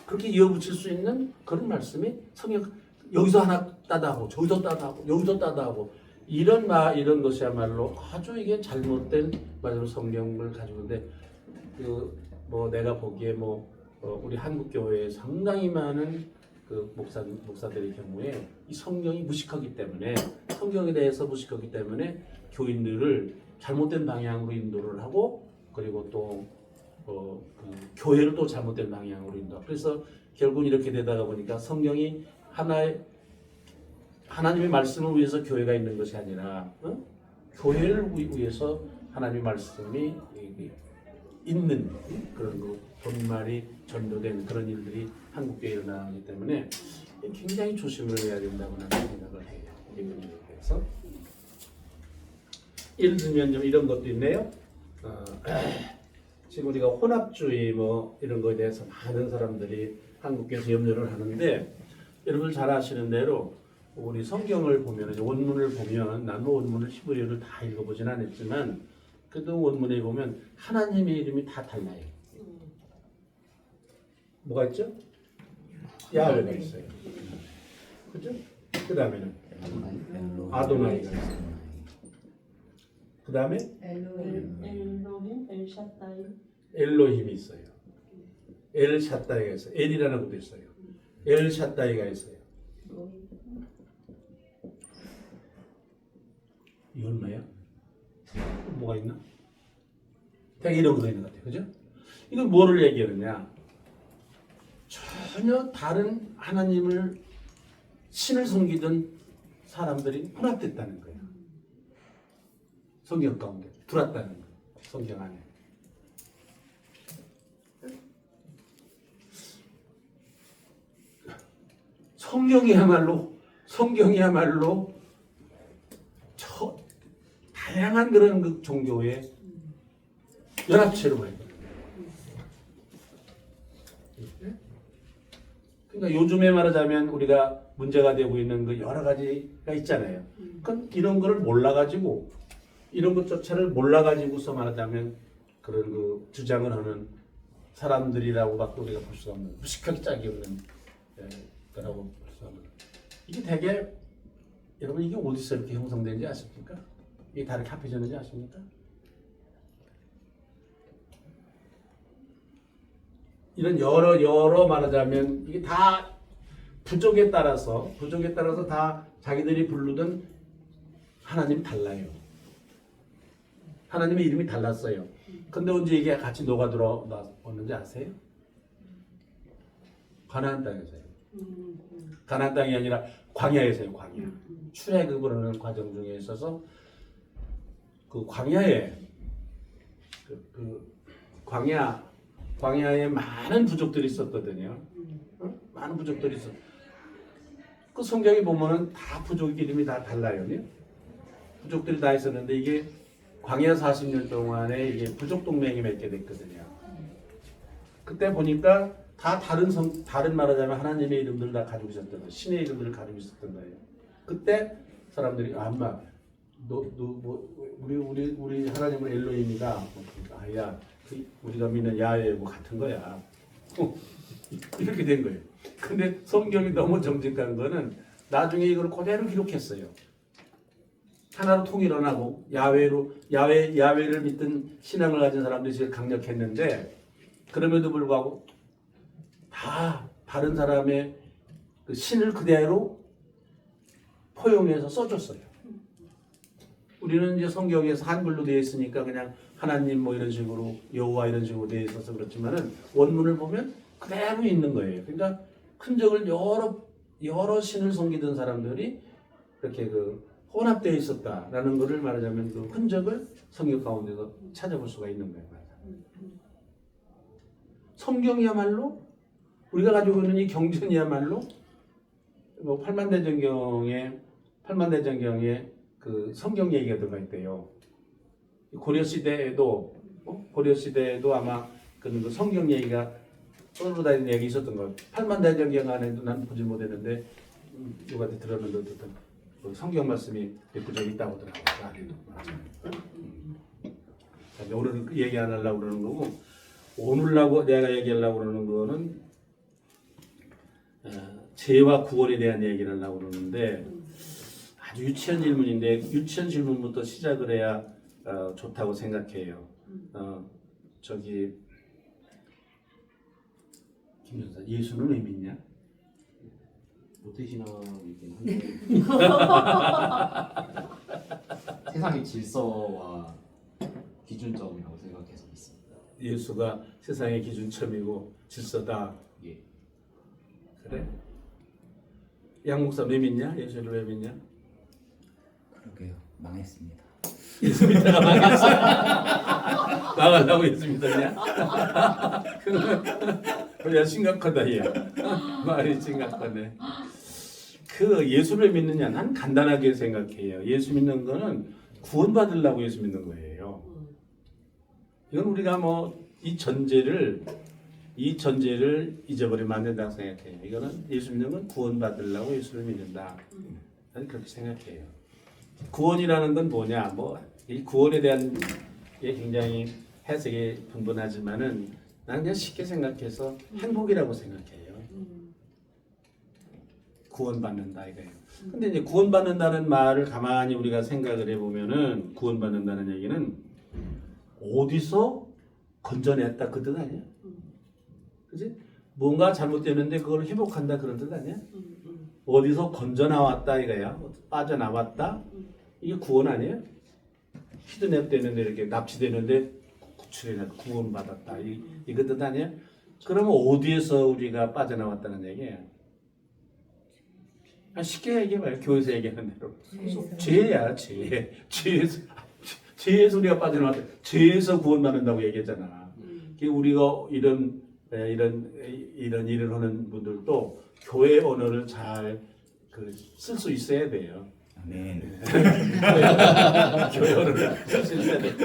그렇게 이어붙일 수 있는 그런 말씀이 성경 여기서 하나 따다하고 저기서 따다하고 여기서 따다하고 이런 것이야말로 아주 이게 잘못된 말로 성경을 가지고 있는데 뭐 내가 보기에 우리 한국 교회에 상당히 많은 그 목사들의 경우에 이 성경이 무식하기 때문에 성경에 대해서 무식하기 때문에 교인들을 잘못된 방향으로 인도를 하고 그리고 또 그 교회를 또 잘못된 방향으로 인도. 그래서 결국 이렇게 되다가 보니까 성경이 하나님의 말씀을 위해서 교회가 있는 것이 아니라 교회를 위해서 하나님의 말씀이 있는 그런 그 본말이 전도된 그런 일들이 한국교회에 일어나기 때문에 굉장히 조심을 해야 된다고 나는 생각을 해요. 이 부분에 대해서. 예를 들면 좀 이런 것도 있네요. 지금 우리가 혼합주의 뭐 이런 거에 대해서 많은 사람들이 한국교회에서 염려를 하는데 여러분 잘 아시는 대로 우리 성경을 보면 원문을 보면 나는 원문을 히브리어를 다 읽어보진 않았지만 그래도 원문에 보면 하나님의 이름이 다 달라요. 뭐가 있죠? 야훼가 있어요. 그죠? 그 다음에는 아도나이가 있어요. 그 다음에 엘로힘, 엘샤다이. 엘로힘이 있어요. 엘샤다이가 있어요. 엘이라는 것도 있어요. 엘샤다이가 있어요. 이 얼마야? 뭐가 있나? 되게 이런 거 있는 것 같아요. 그죠? 이건 뭐를 얘기하느냐? 전혀 다른 하나님을 신을 섬기던 사람들이 혼합됐다는 거예요. 성경 가운데 들어왔다는 거예요. 성경 안에. 성경이야말로 다양한 그런 그 종교의 연합체로 해요. 그러니까 요즘에 말하자면 우리가 문제가 되고 있는 그 여러 가지가 있잖아요. 그러니까 이런 거를 몰라가지고 이런 것조차를 몰라가지고서 말하자면 그런 그 주장을 하는 사람들이라고밖에 우리가 볼 수 없는 무식하게 짝이 없는 거라고 볼 수 없는. 이게 되게 여러분 이게 어디서 이렇게 형성되는지 아십니까? 이게 다 이렇게 합해졌는지 아십니까? 이런 여러 말하자면 이게 다 부족에 따라서 다 자기들이 부르던 하나님이 달라요. 하나님의 이름이 달랐어요. 근데 언제 이게 같이 녹아 들어왔는지 아세요? 가나안 땅에서요. 가나안 땅이 아니라 광야에서요. 광야. 출애굽을 하는 과정 중에 있어서 그 광야에 광야에 많은 부족들이 있었거든요. 많은 부족들이 있었. 그 성경에 보면은 다 부족 이름이 다 달라요. 부족들이 다 있었는데 이게 광야 40년 동안에 이게 부족 동맹이 맺게 됐거든요. 그때 보니까 다 다른 말하자면 하나님의 이름들을 다 가지고 있었던 거예요. 신의 이름들을 가지고 있었던 거예요. 그때 사람들이 아마 우리 하나님은 엘로힘이다. 아야, 우리가 믿는 야훼하고 같은 거야. 이렇게 된 거예요. 근데 성경이 너무 정직한 거는 나중에 이걸 그대로 기록했어요. 하나로 통일하고 야훼를 믿던 신앙을 가진 사람들이 제일 강력했는데 그럼에도 불구하고 다 다른 사람의 그 신을 그대로 포용해서 써줬어요. 우리는 이제 성경에서 한글로 되어 있으니까 그냥 하나님 뭐 이런 식으로 여호와 이런 식으로 되어 있어서 그렇지만은 원문을 보면 그대로 있는 거예요. 그러니까 흔적을 여러 신을 섬기던 사람들이 이렇게 그 혼합되어 있었다라는 것을 말하자면 그 흔적을 성경 가운데서 찾아볼 수가 있는 거예요. 성경이야말로 우리가 가지고 있는 이 경전이야말로 뭐 팔만대전경에 그 성경 얘기가 들어가 있대요. 고려 시대에도 아마 그 성경 얘기가 떠오르다는 얘기 있었던 거. 팔만대전경 안에도 난 보지 못했는데 누구한테 들었는데 어쨌든 그 성경 말씀이 몇 구절 있다고 하더라고요. 오늘은 그 얘기 안 하려고 그러는 거고 오늘라고 내가 얘기하려고 그러는 거는 죄와 구원에 대한 얘기를 하려고 그러는데 아주 유치한 질문인데 유치한 질문부터 시작을 해야 좋다고 생각해요. 김전사 예수는 왜 믿냐? 모태신앙이긴 한데 세상의 질서와 기준점이라고 생각해서 있습니다. 예수가 세상의 기준점이고 질서다. 예. 그래? 양 목사 왜 믿냐? 예수를 왜 믿냐? 그러게요. 망했습니다. 예수 믿다가 망했어. 망하려고 예수 믿었냐? 그냥 심각하다 얘. 말이 심각하네. 그 예수를 믿느냐? 난 간단하게 생각해요. 예수 믿는 거는 구원받으려고 예수 믿는 거예요. 이건 우리가 뭐 이 전제를 잊어버리면 안 된다고 생각해요. 이거는 예수 믿는 건 구원받으려고 예수를 믿는다. 나는 그렇게 생각해요. 구원이라는 건 뭐냐? 뭐 이 구원에 대한 게 굉장히 해석이 분분하지만은 나는 그냥 쉽게 생각해서 행복이라고 생각해요. 구원받는다 이거예요. 근데 이제 구원받는다는 말을 가만히 우리가 생각을 해보면은 구원받는다는 얘기는 어디서 건져냈다 그 뜻 아니야? 그지? 뭔가 잘못되는데 그걸 회복한다 그런 뜻 아니야? 어디서 건져 나왔다 이거야? 빠져나왔다? 이게 구원 아니에요? 키드냅되는데 이렇게 납치되는데 구출해내 구원받았다 이거 뜻 아니야? 그러면 어디에서 우리가 빠져나왔다는 얘기예요? 쉽게 얘기해봐요. 교회에서 얘기하는 대로 죄야 죄. 죄에서 우리가 빠져나왔다. 죄에서 구원받는다고 얘기했잖아. 우리가 이런 일을 하는 분들도 교회 언어를 잘 쓸 수 있어야 돼요. 아멘. 교회 언어를 쓸 수 있어야 돼.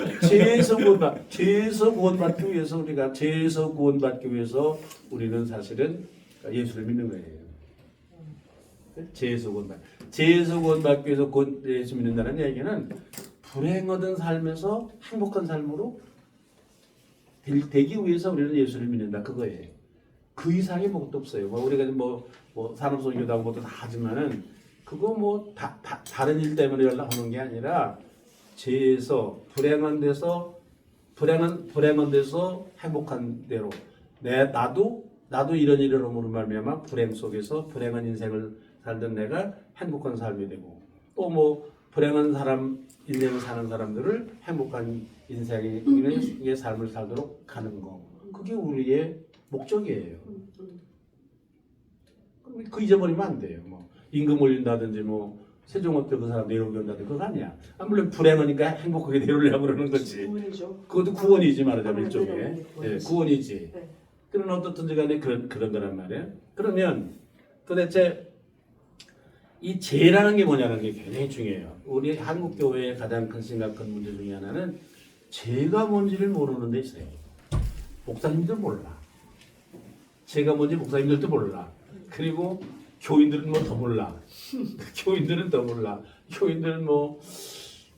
죄에서 구원받기 위해서 우리가 죄에서 구원받기 위해서 우리는 사실은 예수를 믿는 거예요. 죄에서 구원받기 위해서 예수 믿는다는 얘기는 불행하던 삶에서 행복한 삶으로 되기 위해서 우리는 예수를 믿는다 그거예요. 그 이상의 것도 없어요. 뭐 우리가 뭐 산업선교도 하고 뭐도 다 하지만은 그거 뭐 다른 일 때문에 연락하는 게 아니라 죄에서 불행한 데서 행복한 대로 나도 이런 일을 함으로 말미암아 불행 속에서 불행한 인생을 살던 내가 행복한 삶이 되고 또 뭐 불행한 인생을 사는 사람들을 행복한 인생의 삶을 살도록 하는 거. 그게 우리의 목적이에요. 그 잊어버리면 안 돼요. 뭐 임금 올린다든지 뭐 세종호텔 그 사람 내려오게 한다든지 그거 아니야. 물론 불행하니까 행복하게 내려오려고 그러는 거지. 구원이죠. 그것도 구원이지 말하자면 일종의. 구원이지. 구원이지. 네. 그런 어떻든지 간에 그런 거란 말이에요. 그러면 도대체 이 죄라는 게 뭐냐는 게 굉장히 중요해요. 우리 한국 교회의 가장 큰 심각한 문제 중에 하나는 죄가 뭔지를 모르는 데 있어요. 목사님들 몰라. 죄가 뭔지 목사님들도 몰라. 그리고 교인들은 뭐 더 몰라. 교인들은 더 몰라. 교인들은 뭐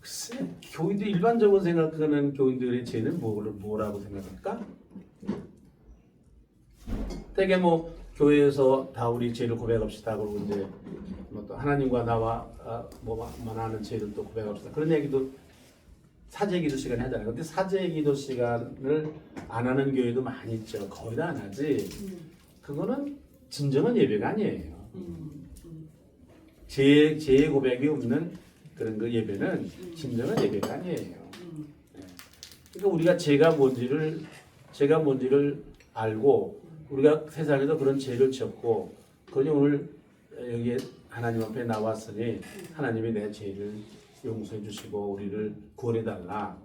글쎄, 교인들 일반적으로 생각하는 교인들의 죄는 뭐라고 생각할까? 되게 뭐 교회에서 다 우리 죄를 고백합시다. 그리고 이제 뭐 또 하나님과 나와 뭐만 하는 죄를 또 고백합시다. 그런 얘기도 사제기도 시간에 하잖아요. 근데 사제기도 시간을 안 하는 교회도 많이 있죠. 거의 다 안 하지. 그거는 진정한 예배가 아니에요. 죄의 고백이 없는 그런 그 예배는 진정한 예배가 아니에요. 네. 그러니까 우리가 죄가 뭔지를 알고 우리가 세상에서 그런 죄를 지었고 그러니 오늘 여기에 하나님 앞에 나왔으니 하나님이 내 죄를 용서해 주시고 우리를 구원해 달라.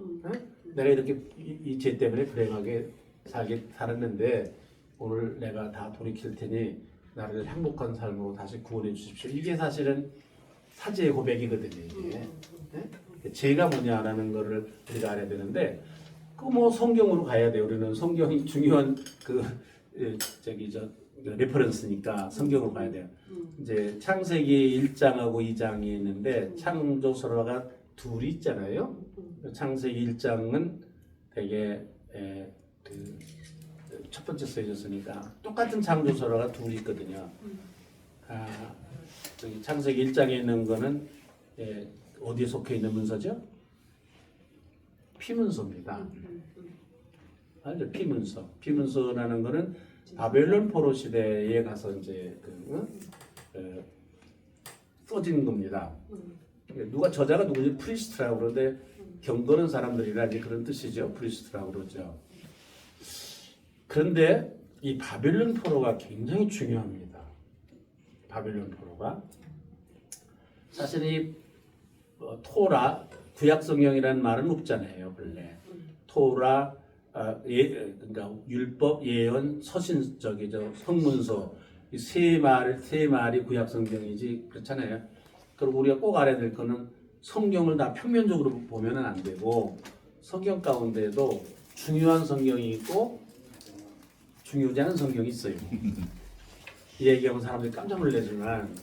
내가 이렇게 이 죄 때문에 불행하게 살았는데 오늘 내가 다 돌이킬 테니 나를 행복한 삶으로 다시 구원해 주십시오. 이게 사실은 사죄의 고백이거든요. 이게 네? 죄가 뭐냐라는 거를 우리가 알아야 되는데 그 뭐 성경으로 가야 돼요. 우리는 성경이 중요한 레퍼런스니까 성경으로 가야 돼요. 이제 창세기 1장하고 2장이 있는데 창조설화가 둘이 있잖아요. 창세기 1장은 되게 첫 번째 써졌으니까 똑같은 창조설화가 둘이 있거든요. 창세기 1장에 있는 거는 어디에 속해 있는 문서죠? 피문서입니다. 알죠? 피문서. 피문서라는 거는 바벨론 포로 시대에 가서 이제 써진 겁니다. 저자가 누구지? 프리스트라고 그러는데 경건한 사람들이라 이제 그런 뜻이죠. 프리스트라고 그러죠. 그런데 이 바벨론 포로가 굉장히 중요합니다. 바벨론 포로가 사실 이 토라 구약 성경이라는 말은 없잖아요. 원래 토라 그러니까 율법, 예언, 서신 성문서 이 세 말이 구약 성경이지 그렇잖아요. 그리고 우리가 꼭 알아야 될 거는 성경을 다 평면적으로 보면은 안 되고 성경 가운데에도 중요한 성경이 있고 중요하지 않은 성경이 있어요. 이 얘기하면 사람들이 깜짝 놀라지만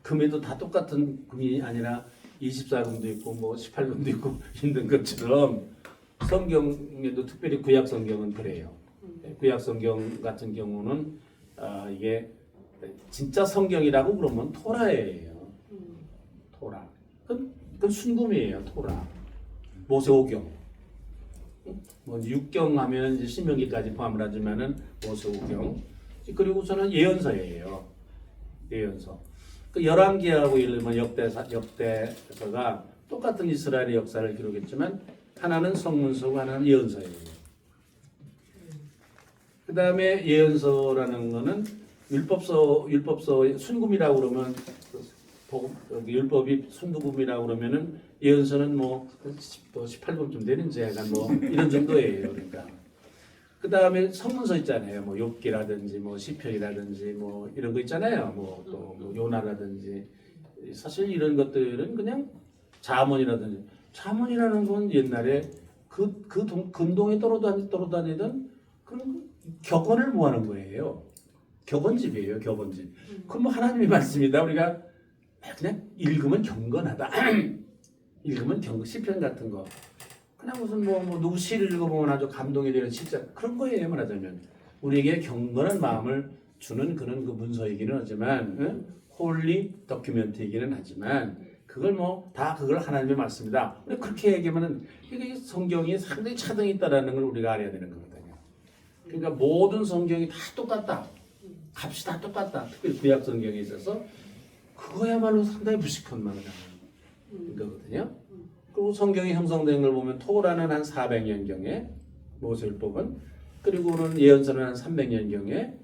금에도 다 똑같은 금이 아니라 24금도 있고 뭐 18금도 있고 있는 것처럼 성경에도 특별히 구약 성경은 그래요. 구약 성경 같은 경우는 이게 진짜 성경이라고 그러면 토라예요. 토라. 그건 순금이에요. 토라. 모세오경. 뭐 육경 하면 이제 신명기까지 포함을 하지만은 모세오경. 그리고서는 예언서예요. 예언서. 그 열왕기하고 예를 들면 역대서가 똑같은 이스라엘의 역사를 기록했지만 하나는 성문서고 하나는 예언서예요. 그 다음에 예언서라는 거는 율법서 순금이라고 그러면 율법이 순금이라고 그러면은 예언서는 뭐 18금쯤 되는지 약간 뭐 이런 정도예요. 그러니까 그 다음에 성문서 있잖아요. 뭐 욥기라든지 뭐 시편이라든지 뭐 이런 거 있잖아요. 뭐 또 뭐 요나라든지 사실 이런 것들은 그냥 자문이라는 건 옛날에 근동에 떨어다니던 그런 격언을 모아놓은 거예요. 격언집이에요. 격언집. 그럼 뭐 하나님의 말씀이다. 우리가 그냥 읽으면 경건하다. 읽으면 시편 같은 거. 그냥 무슨 뭐 누구 시를 읽어보면 아주 감동이 되는 진짜 그런 거예요. 말하자면 우리에게 경건한 마음을 주는 그런 그 문서이기는 하지만 홀리 더큐멘트이기는 하지만 그걸 뭐 다 그걸 하나님의 말씀이다. 그렇게 얘기하면은 이게 성경이 상당히 차등이 있다라는 걸 우리가 알아야 되는 거거든요. 그러니까 모든 성경이 다 똑같다. 값이 다 똑같다. 특별히 구약 성경에 있어서 그거야말로 상당히 무식한 거거든요. 그리고 성경이 형성된 걸 보면 토라는 한 400년경에 모세율법은 그리고는 예언서는 한 300년경에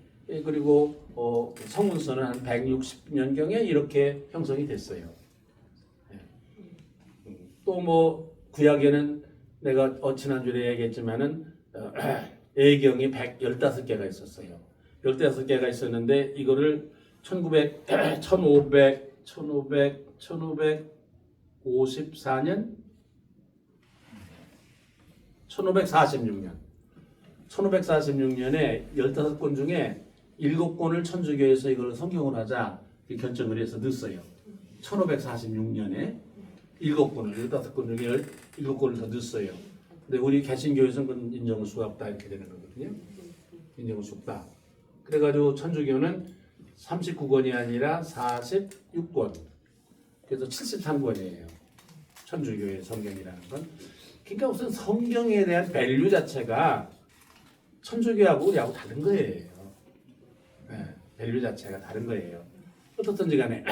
그리고 성문서는 한 160년경에 이렇게 형성이 됐어요. 또 뭐 구약에는 내가 지난주에 얘기했지만은 예경이 115개가 있었어요. 15개가 있었는데 이거를 1546년 1546년에 15권 중에 7권을 천주교에서 이걸 성경으로 하자 결정을 해서 넣었어요. 1546년에 7권을 15권 중에 7권을 더 넣었어요. 근데 우리 개신교에서는 그건 인정할 수가 없다 이렇게 되는 거거든요. 인정할 수 없다. 그래가지고 천주교는 39권이 아니라 46권. 그래서 73권이에요. 천주교의 성경이라는 건. 그러니까 우선 성경에 대한 밸류 자체가 천주교하고 우리하고 다른 거예요. 네, 밸류 자체가 다른 거예요. 어떻든지 간에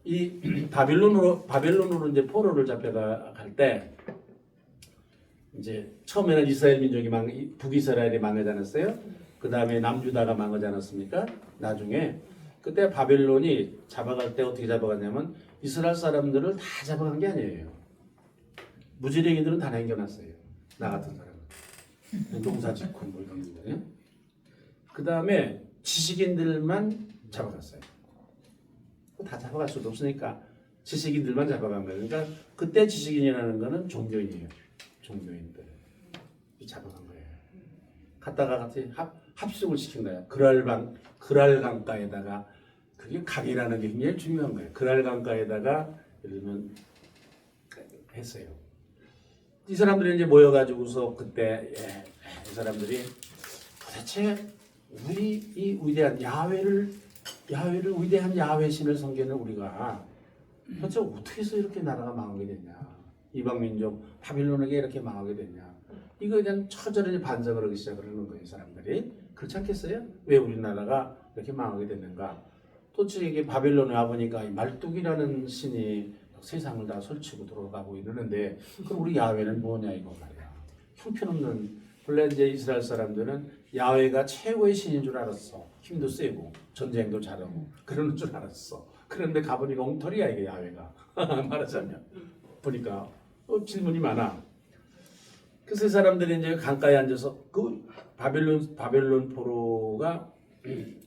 이 바벨론으로 이제 포로를 잡혀갈 때 이제 처음에는 이스라엘 민족이 북이스라엘이 망하지 않았어요? 그 다음에 남유다가 망하지 않았습니까? 나중에 그때 바벨론이 잡아갈 때 어떻게 잡아갔냐면 이스라엘 사람들을 다 잡아간 게 아니에요. 무지랭이들은 다 남겨놨어요. 나 같은 사람은 농사 짓고 뭐 이런 거요. 그 다음에 지식인들만 잡아갔어요. 다 잡아갈 수도 없으니까 지식인들만 잡아간 거예요. 그러니까 그때 지식인이라는 거는 종교인이에요. 종교인들 잡아간 거예요. 갔다가 같이 합숙을 시킨 거예요. 그랄 강가에다가 그게 강이라는 게 굉장히 중요한 거예요. 그랄 강가에다가 예를 들면 했어요. 이 사람들이 이제 모여가지고서 그때 이 사람들이 도대체 우리 이 위대한 야훼를 위대한 야훼 신을 섬기는 우리가 도대체 어떻게 해서 이렇게 나라가 망하게 됐냐? 이방 민족 바빌론에게 이렇게 망하게 됐냐? 이거에 대한 처절히 반성을 하기 시작하는 거예요, 사람들이. 그렇지 않겠어요? 왜 우리나라가 이렇게 망하게 됐는가? 도대체 이게 바빌론에 와보니까 이 말뚝이라는 신이 세상을 다 설치고 들어가고 이러는데 그럼 우리 야훼는 뭐냐 이거 말이야. 형편없는 원래 이제 이스라엘 사람들은 야훼가 최고의 신인 줄 알았어. 힘도 세고 전쟁도 잘하고 그러는 줄 알았어. 그런데 가보니까 엉터리야 이게 야훼가. 말하자면 보니까 질문이 많아. 그 세 사람들이 이제 강가에 앉아서 그 바벨론 포로가 그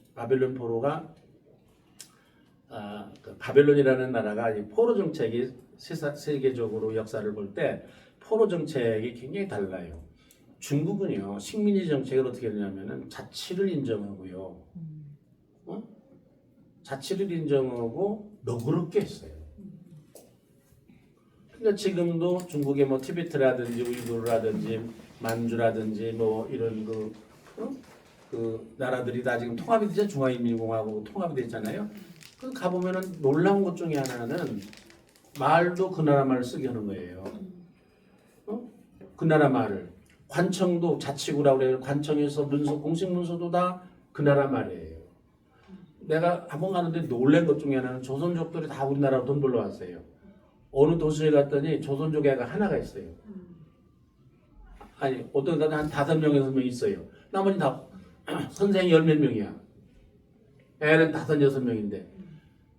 바벨론이라는 나라가 이 포로 정책이 세계적으로 역사를 볼 때 포로 정책이 굉장히 달라요. 중국은요 식민지 정책을 어떻게 하냐면은 자치를 인정하고요, 자치를 인정하고 너그럽게 했어요. 그러니까 지금도 중국의 뭐 티베트라든지 우이구르라든지 만주라든지 뭐 이런 그 나라들이 다 지금 통합이 되죠. 중화인민공화국 통합이 됐잖아요. 그 가보면은 놀라운 것 중에 하나는 말도 그 나라 말을 쓰게 하는 거예요. 그 나라 말을 관청도 자치구라고 그래요. 관청에서 문서 공식 문서도 다 그 나라 말이에요. 내가 한번 가는데 놀란 것 중에 하나는 조선족들이 다 우리나라로 돈 벌러 왔어요. 어느 도시에 갔더니 조선족 애가 하나가 있어요. 아니 어떤 데는 한 5명, 6명 있어요. 나머지 다 선생이 10몇 명이야. 애는 5, 6명인데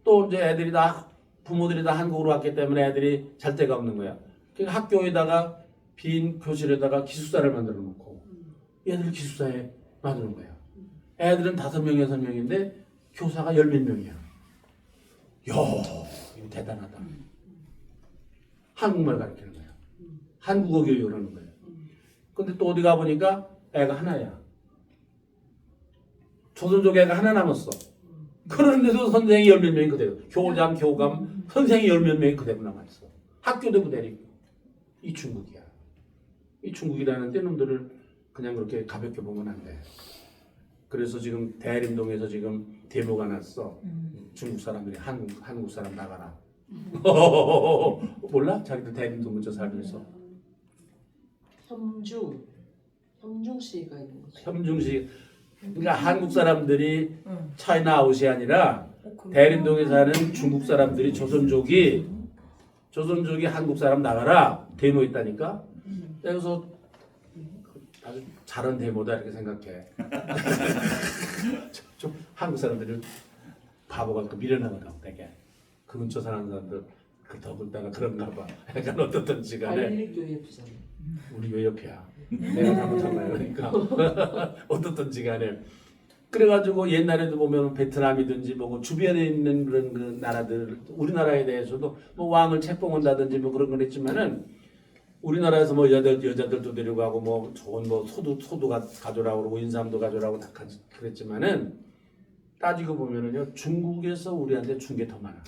또 이제 애들이 다 부모들이 다 한국으로 왔기 때문에 애들이 잘 데가 없는 거야. 그러니까 학교에다가 빈 교실에다가 기숙사를 만들어 놓고 얘들 기숙사에 놔두는 거야. 애들은 5명, 6명인데 교사가 10몇 명이야. 야, 이거 대단하다. 한국말 가르치는 거야. 한국어 교육을 하는 거야. 근데 또 어디 가보니까 애가 하나야. 조선족 애가 하나 남았어. 그런데도 선생이 10몇 명이 그대로. 교장, 교감, 선생이 10몇 명이 그대로 남아있어. 학교도 그대로. 이 중국이야. 이 중국이라는 데 놈들을 그냥 그렇게 가볍게 보면 안 돼. 그래서 지금 대림동에서 지금 데모가 났어. 중국 사람들이 한국 사람 나가라. 몰라? 자기들 대림동 근처 살면서. 현중시가 있는 거죠. 현중시. 그러니까 한국 사람들이 차이나 아웃이 아니라 대림동에 사는 중국 사람들이 조선족이 한국 사람 나가라 데모했다니까. 그래서 아주 잘한 데모다 이렇게 생각해. 좀 한국 사람들이 바보가 그 미련하거든 되게. 그 근처 사는 사람들 그 더군다나 그런가 봐. 약간 어떻든지 간에 관리교회 부장. 우리 왜 옆이야? 내가 잘못한 거야 그러니까. 어떻든지 간에 그래가지고 옛날에도 보면 베트남이든지 뭐 주변에 있는 그런 그 나라들 우리나라에 대해서도 뭐 왕을 책봉한다든지 뭐 그런 건 했지만은 우리나라에서 뭐 여자들도 데려가고 뭐 좋은 뭐 소도 가져라고 그러고 인삼도 가져라고 다 그랬지만은 따지고 보면은요 중국에서 우리한테 준 게 더 많아.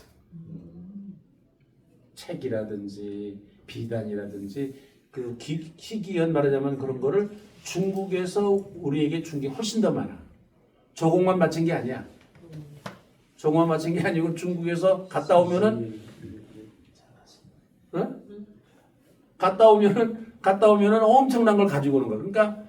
책이라든지 비단이라든지 그 희귀한 말하자면 그런 거를 중국에서 우리에게 준 게 훨씬 더 많아. 조공만 바친 게 아니야. 조공만 바친 게 아니고 중국에서 갔다 오면은 갔다 오면은 엄청난 걸 가지고 오는 거야.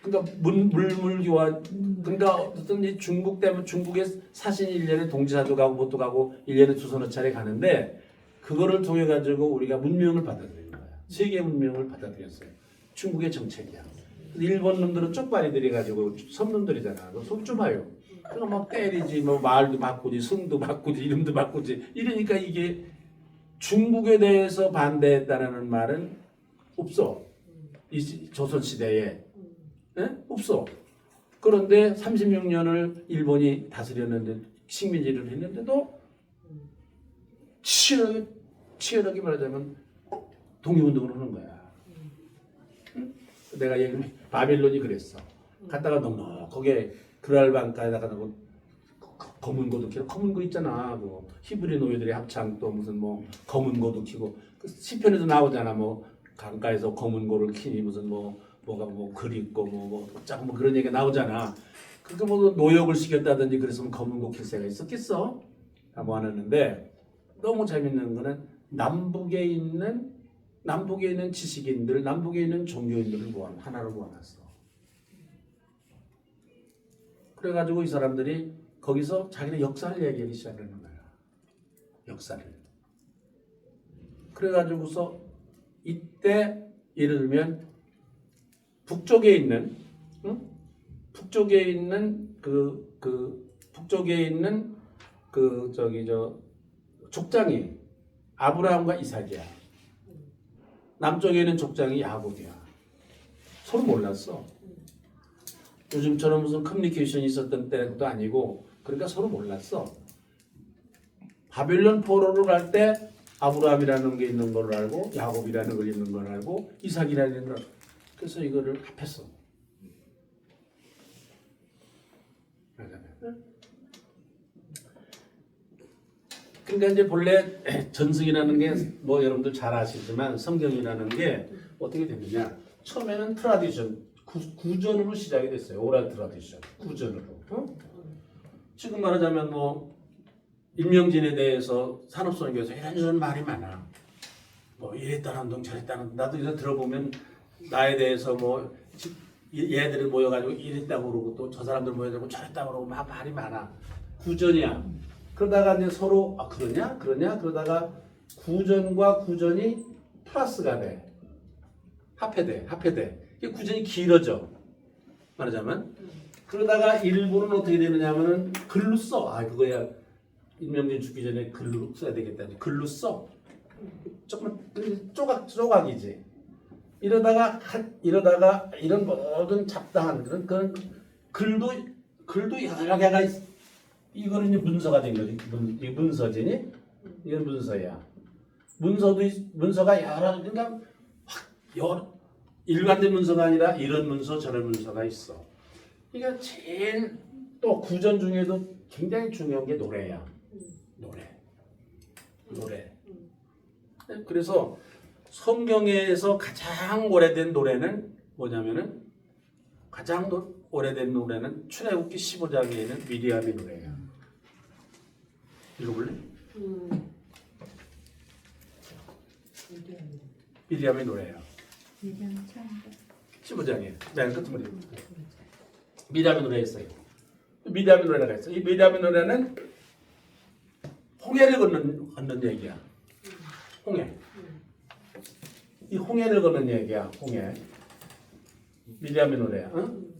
그러니까 물교환 그러니까 어떤 이 중국 때문에 중국에 사신 1년에 동지사도 가고 뭣도 가고 1년에 2서너 차례 가는데 그거를 통해 가지고 우리가 문명을 받아들이는 거야. 세계 문명을 받아들였어요. 중국의 정책이야. 일본 놈들은 쪽발이들이 가지고 섬놈들이잖아. 손 좀 봐요. 그럼 막 때리지, 뭐 말도 바꾸지, 성도 바꾸지, 이름도 바꾸지. 이러니까 이게 중국에 대해서 반대했다는 말은 없어. 이 조선 시대에 없어. 그런데 36년을 일본이 다스렸는데 식민지를 했는데도 치열하게 말하자면 독립운동을 하는 거야. 내가 얘기하면 바빌론이 그랬어. 갔다가 거기에 그랄방가에다가 검은 고도 키고 검은 거 있잖아. 뭐 히브리 노예들의 합창 또 무슨 뭐 검은 고도 키고 그 시편에도 나오잖아. 뭐 강가에서 검은 고를 키니 무슨 뭐가 뭐 글 있고 뭐 자꾸 뭐 그런 얘기가 나오잖아. 그게 뭐 노역을 시켰다든지 그랬으면 검은 고 킬 새가 있었겠어? 뭐 하는데 너무 재밌는 거는 남북에 있는 지식인들, 남북에 있는 종교인들을 하나로 모아놨어. 그래가지고 이 사람들이 거기서 자기네 역사를 얘기하기 시작하는 거야. 역사를. 그래가지고서 이때 예를 들면 북쪽에 있는 응? 북쪽에 있는 북쪽에 있는 저기 저 족장이 아브라함과 이삭이야. 남쪽에 있는 족장이 야곱이야. 서로 몰랐어. 요즘처럼 무슨 커뮤니케이션이 있었던 때도 아니고 그러니까 서로 몰랐어. 바벨론 포로를 갈 때 아브라함이라는 게 있는 걸 알고 야곱이라는 걸 있는 걸 알고 이삭이라는 걸 그래서 이거를 합했어. 그러니까 이제 본래 전승이라는 게 뭐 여러분들 잘 아시지만 성경이라는 게 어떻게 됐느냐? 처음에는 트라디션 구전으로 시작이 됐어요. 오랄 트라디션 구전으로. 어? 지금 말하자면 뭐 임명진에 대해서 산업선교에서 이런저런 말이 많아. 뭐 이랬다는 동 저랬다는 나도 이거 들어보면 나에 대해서 뭐 얘들이 모여가지고 이랬다고 그러고 또 저 사람들 모여가지고 저랬다고 그러고 막 말이 많아. 구전이야. 그러다가 이제 서로 그러냐 그러다가 구전과 구전이 플러스가 돼. 합해돼. 이 구전이 길어져. 말하자면 그러다가 일부는 어떻게 되느냐면은 글로 써. 그거야. 임명진 죽기 전에 글로 써야 되겠다. 글로 써. 조금 조각이지. 이러다가 이런 모든 잡다한 그런 글도 여러 개가 있어. 이거는 이제 문서가 된 거지. 이 문서지니? 이건 문서야. 문서가 여러 그러니까 일관된 문서가 아니라 이런 문서 저런 문서가 있어. 그러니까 제일 또 구전 중에도 굉장히 중요한 게 노래야. 노래. 그래서 성경에서 가장 오래된 노래는 뭐냐면은 가장 오래된 노래는 출애굽기 15장에 있는 미리암의 노래야. 읽어볼래? 미리암의 노래야. 15장에 맨 끝머리. 미리암의 노래 있어요. 미리암의 노래가 있어. 이 미리암의 노래는 홍해를 걷는 얘기야. 홍해. 이 홍해를 걷는 얘기야. 홍해. 미리암의 노래야. 응?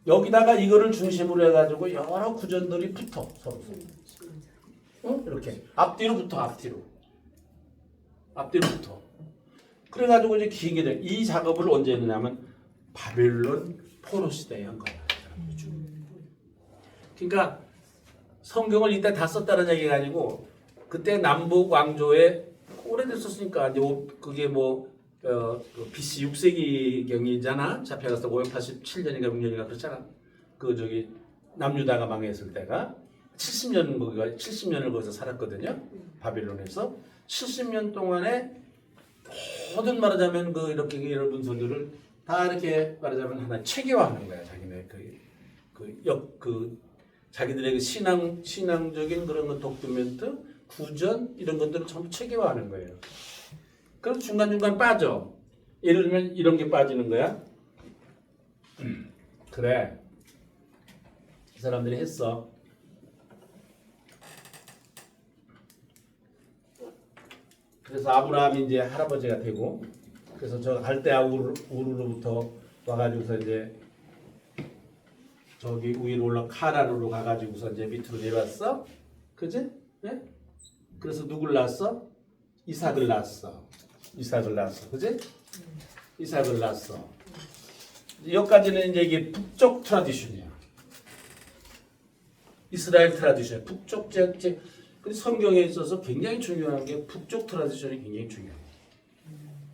여기다가 이거를 중심으로 해가지고 여러 구전들이 붙어 서로. 응? 이렇게 앞뒤로 붙어. 그래가지고 이제 긴 게 돼. 이 작업을 언제 했느냐면 바벨론 포로 시대에 한 거야. 그러니까 성경을 이때 다 썼다는 얘기가 아니고 그때 남북 왕조에 오래됐었으니까 이제 그게 뭐 BC 6세기 경이잖아. 잡혀가서 587년인가 6년인가 그렇잖아. 저기 남유다가 망했을 때가 70년을 거기서 살았거든요. 바빌론에서 70년 동안에 모든 말하자면 이렇게 이런 문서들을 다 이렇게 말하자면 하나 체계화하는 거야. 자기네 자기들의 신앙적인 그런 도큐멘트, 구전 이런 것들을 전부 체계화하는 거예요. 그래서 중간중간 빠져. 예를 들면 이런 게 빠지는 거야. 그래. 이 사람들이 했어. 그래서 아브라함이 이제 할아버지가 되고 그래서 저 갈대아 우르로부터 와가지고서 이제 저기 위로 올라 카란으로 가가지고서 이제 밑으로 내려왔어. 그지? 네? 그래서 누굴 낳았어? 이삭을 낳았어. 그지? 이삭을 낳았어. 여기까지는 이제 이게 북쪽 트라디션이야. 이스라엘 트라디션. 북쪽 지역제. 성경에 있어서 굉장히 중요한 게 북쪽 트라디션이 굉장히 중요해요.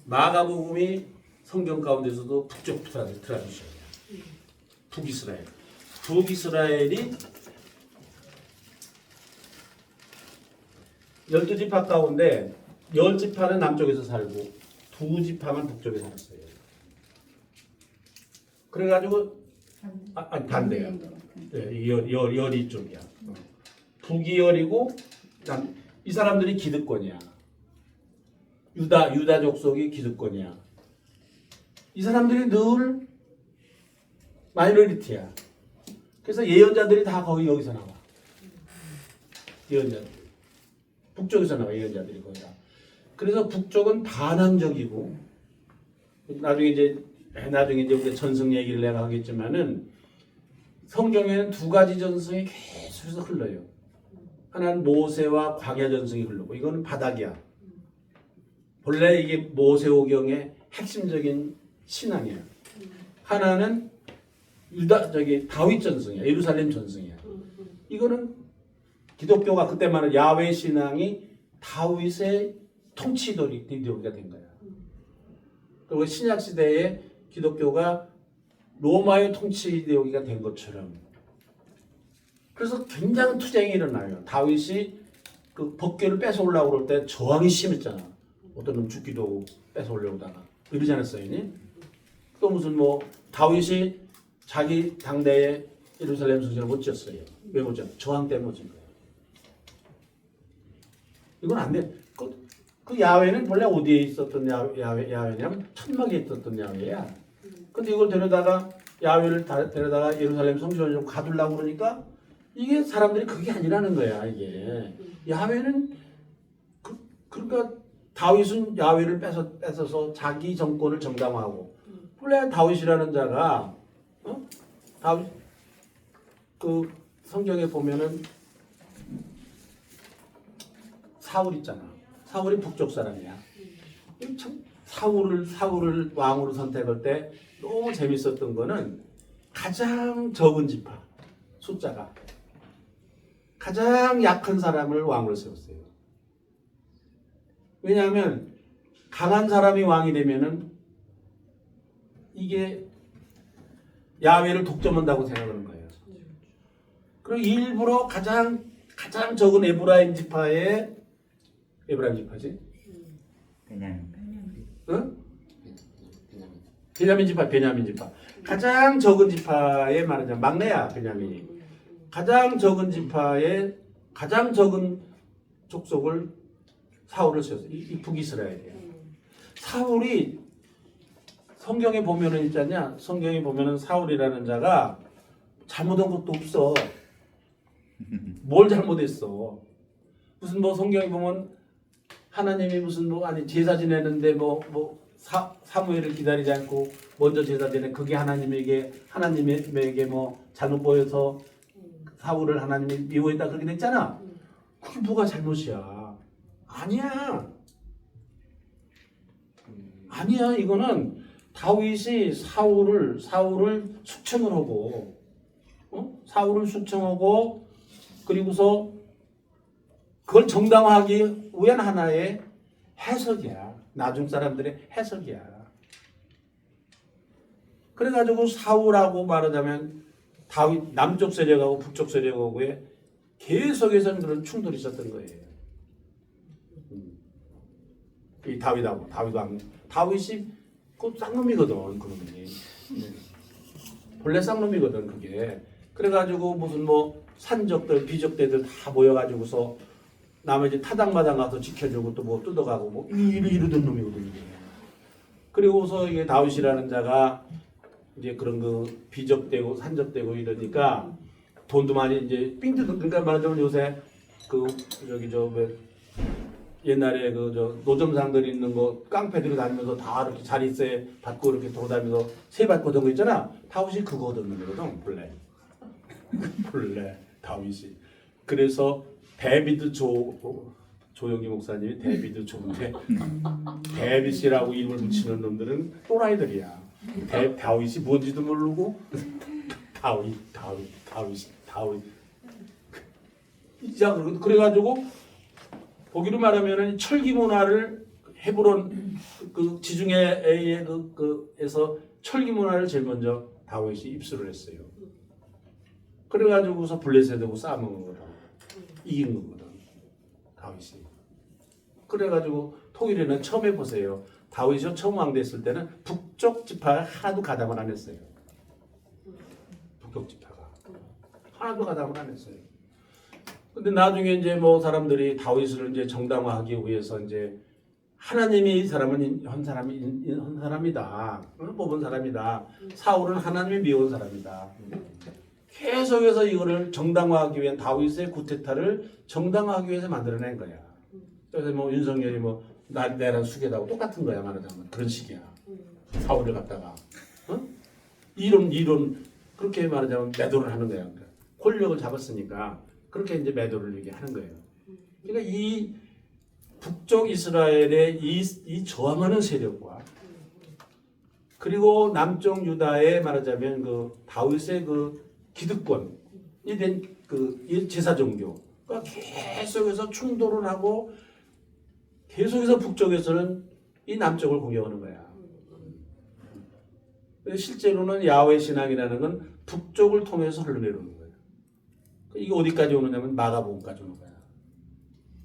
마가복음이 성경 가운데서도 북쪽 트라디션이야. 북이스라엘이 12지파 가운데 10지파는 남쪽에서 살고 2지파만 북쪽에 살았어요. 그래가지고 반대야. 네, 열이 쪽이야. 북이 열이고 이 사람들이 기득권이야. 유다 족속이 기득권이야. 이 사람들이 늘 마이너리티야. 그래서 예언자들이 다 여기서 나와. 예언자들. 북쪽에서 나와 예언자들이 거의 다. 그래서 북쪽은 반항적이고 나중에 이제 우리 전승 얘기를 내가 하겠지만은 성경에는 두 가지 전승이 계속해서 흘러요. 하나는 모세와 광야 전승이 흐르고 이거는 바닥이야. 본래 이게 모세오경의 핵심적인 신앙이야. 하나는 다윗 전승이야. 예루살렘 전승이야. 이거는 기독교가 그때 말하는 야훼 신앙이 다윗의 통치도리가 된 거야. 그리고 신약 시대에 기독교가 로마의 통치 이데올로기가 된 것처럼. 그래서 굉장한 투쟁이 일어나요. 다윗이 그 법궤를 뺏어오려고 그럴 때 저항이 심했잖아. 어떤 놈 죽기도 하고 뺏어오려다가 이러지 않았어요? 또 무슨 뭐 다윗이 자기 당대에 예루살렘 성전을 못 지었어요. 왜 못 지었어요? 저항 때문에 못 지은 거예요. 이건 안 돼. 그 야훼는 본래 어디에 있었던 야훼냐면 천막에 있었던 야훼야. 근데 이걸 데려다가 야훼를 데려다가 예루살렘 성전을 좀 가두려고 그러니까 이게 사람들이 그게 아니라는 거야. 이게 야훼는 그러니까 다윗은 야훼를 뺏어서 자기 정권을 정당화하고 본래 다윗이라는 자가 다윗 그 성경에 보면은 사울 있잖아. 사울이 북쪽 사람이야. 참 사울을 왕으로 선택할 때 너무 재밌었던 거는 가장 적은 지파 숫자가 가장 약한 사람을 왕으로 세웠어요. 왜냐하면 강한 사람이 왕이 되면은 이게 야훼를 독점한다고 생각하는 거예요. 그리고 일부러 가장 적은 에브라임 지파지? 응? 베냐민 지파. 가장 적은 지파에 말하자면 막내야 베냐민이. 가장 적은 지파의 가장 적은 족속을 사울을 세웠어요. 이 북이스라엘이에요. 사울이 성경에 보면은 있잖냐. 성경에 보면은 사울이라는 자가 잘못한 것도 없어. 뭘 잘못했어? 무슨 뭐 성경에 보면 하나님이 무슨 뭐 아니 제사 지내는데 사무엘을 기다리지 않고 먼저 제사 지내 그게 하나님에게 뭐 잘못 보여서 사울을 하나님이 미워했다 그렇게 됐잖아. 그게 뭐가 잘못이야? 아니야. 이거는 다윗이 사울을 숙청을 하고 사울을 숙청하고 그리고서 그걸 정당화하기 위한 하나의 해석이야. 나중 사람들의 해석이야. 그래가지고 사울하고 말하자면 다윗 남쪽 세력하고 북쪽 세력하고의 계속해서 그런 충돌이 있었던 거예요. 이 다윗이 그 쌍놈이거든. 그놈이 본래 쌍놈이거든. 그게 그래가지고 무슨 뭐 산적들 비적대들 다 모여가지고서 남의 이제 타당마당 가서 지켜주고 또 뭐 뜯어가고 뭐 이러던 놈이거든요. 그리고서 이게 다윗이라는 자가 이제 그런 그 비적대고 산적대고 이러니까 돈도 많이 이제 그러니까 말하자면 요새 옛날에 노점상들 있는 거 깡패들이 다니면서 다 이렇게 자리세 받고 이렇게 돌아다니면서 세 받고 그런 거 있잖아. 다윗이 그거 얻은 놈이거든 본래 다윗이. 그래서 데비드 조영기 목사님이 데비드 조인데 데빗이라고 이름을 붙이는 놈들은 또라이들이야. 다윗이 뭔지도 모르고 다윗. 자 그래가지고 보기로 말하면은 철기 문화를 헤브론 그 지중해의 에서 철기 문화를 제일 먼저 다윗이 입수를 했어요. 그래가지고서 블레셋하고 싸먹은 거다. 이긴 거거든. 다윗이. 그래가지고 통일에는 처음 해보세요. 다윗이 처음 왕 됐을 때는 북쪽 지파가 하나도 가담을 안 했어요. 북쪽 지파가 하나도 가담을 안 했어요. 근데 나중에 이제 뭐 사람들이 다윗을 이제 정당화하기 위해서 이제 하나님이 이 사람은 한 사람이다. 뽑은 사람이다. 사울은 하나님이 미운 사람이다. 계속해서 이거를 정당화하기 위한 다윗의 구테타를 정당화하기 위해서 만들어낸 거야. 그래서 뭐 윤석열이 뭐 내란 수계다고 똑같은 거야 말하자면 그런 식이야. 사울을 갖다가 이런 그렇게 말하자면 매도를 하는 거야. 그러니까 권력을 잡았으니까 그렇게 이제 매도를 이렇게 하는 거예요. 그러니까 이 북쪽 이스라엘의 이 저항하는 세력과 그리고 남쪽 유다의 말하자면 그 다윗의 그 기득권이 된 그 제사 종교가 계속해서 충돌을 하고 계속해서 북쪽에서는 이 남쪽을 공격하는 거야. 실제로는 야훼 신앙이라는 건 북쪽을 통해서 흘러내려오는 거예요. 이게 어디까지 오느냐면 마가복음까지 오는 거야.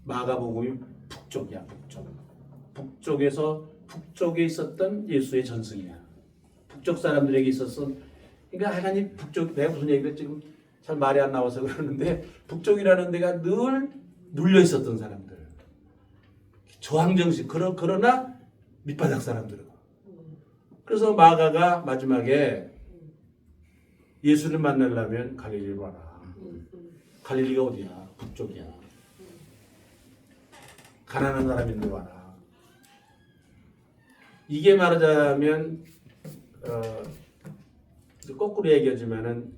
마가복음이 북쪽이야, 북쪽. 북쪽에 있었던 예수의 전승이야. 북쪽 사람들에게 있었던, 그러니까 하나님 북쪽, 내가 무슨 얘기를 지금 잘 말이 안 나와서 그러는데, 북쪽이라는 데가 늘 눌려 있었던 사람들. 저항정신, 그러나 밑바닥 사람들은. 그래서 마가가 마지막에 예수를 만나려면 갈릴리로 와라. 갈릴리가 어디야? 북쪽이야. 가난한 사람인데 와라. 이게 말하자면 거꾸로 얘기하지만은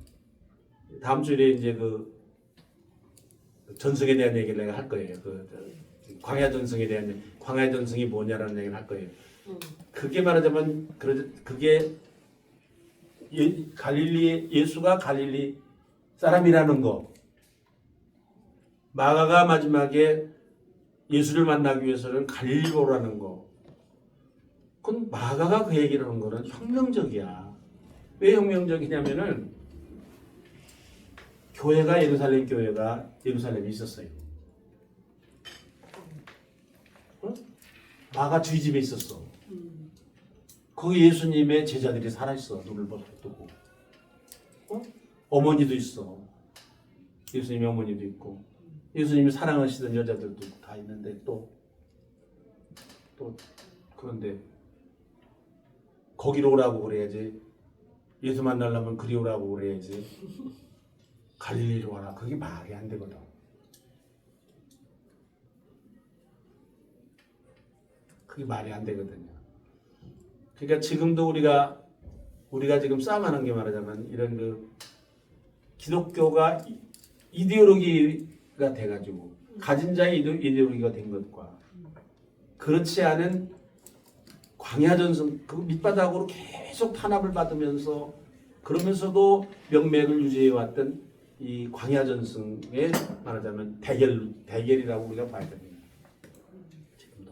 다음 주에 이제 그 전승에 대한 얘기를 내가 할 거예요. 광야 전승에 대한 광야 전승이 뭐냐라는 얘기를 할 거예요. 그게 말하자면 그게 예수가 갈릴리 사람이라는 거. 마가가 마지막에 예수를 만나기 위해서는 갈릴리로라는 거. 그건 마가가 그 얘기를 하는 거는 혁명적이야. 왜 혁명적이냐면은 예루살렘 교회가 예루살렘에 있었어요. 마가 주의 집에 있었어. 거기 예수님의 제자들이 살아있어. 눈을 뜨고. 어머니도 있어. 예수님의 어머니도 있고. 예수님이 사랑하시던 여자들도 다 있는데 또 그런데 거기로 오라고 그래야지. 예수 만나려면 그리 오라고 그래야지. 갈릴리로 와라. 그게 말이 안 되거든. 그게 말이 안 되거든요. 그러니까 지금도 우리가 지금 싸움하는 게 말하자면 이런 그 기독교가 이데올로기가 돼가지고 가진 자의 이데올로기가 된 것과 그렇지 않은 광야전승 그 밑바닥으로 계속 탄압을 받으면서 그러면서도 명맥을 유지해왔던 이 광야전승의 말하자면 대결이라고 우리가 봐야 됩니다. 지금도.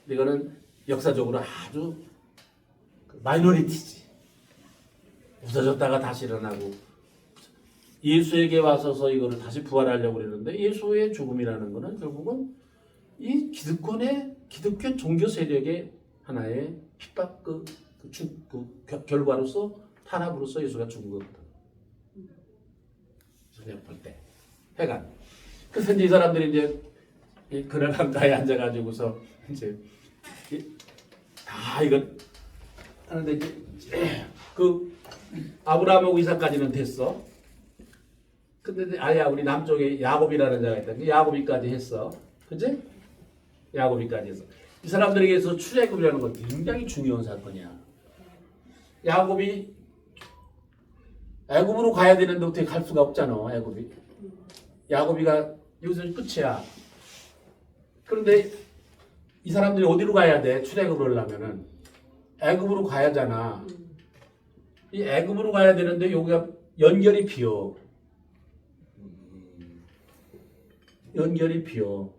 이거는 역사적으로 아주 마이너리티지. 웃어졌다가 다시 일어나고 예수에게 와서서 이거를 다시 부활하려고 그러는데 예수의 죽음이라는 것은 결국은 이 기독교 종교 세력의 하나의 핍박 결과로서 탄압으로서 예수가 죽은 거거든. 저녁 볼 때 해간. 그래서 이제 이 사람들이 이제 그늘 한가에 앉아가지고서 이제 다 이거 하는데 이제 그 아브라함하고 이삭까지는 됐어. 근데 아야 우리 남쪽에 야곱이라는 자가 있다. 그 야곱이까지 했어. 그치? 야곱이까지 했어. 이 사람들에게서 출애굽이라는 건 굉장히 중요한 사건이야. 야곱이 애굽으로 가야 되는데 어떻게 갈 수가 없잖아. 애굽이. 야곱이가 여기서 끝이야. 그런데 이 사람들이 어디로 가야 돼? 출애굽을 하려면은 애굽으로 가야잖아. 이 애굽으로 가야 되는데 여기가 연결이 비어. 연결이 비어.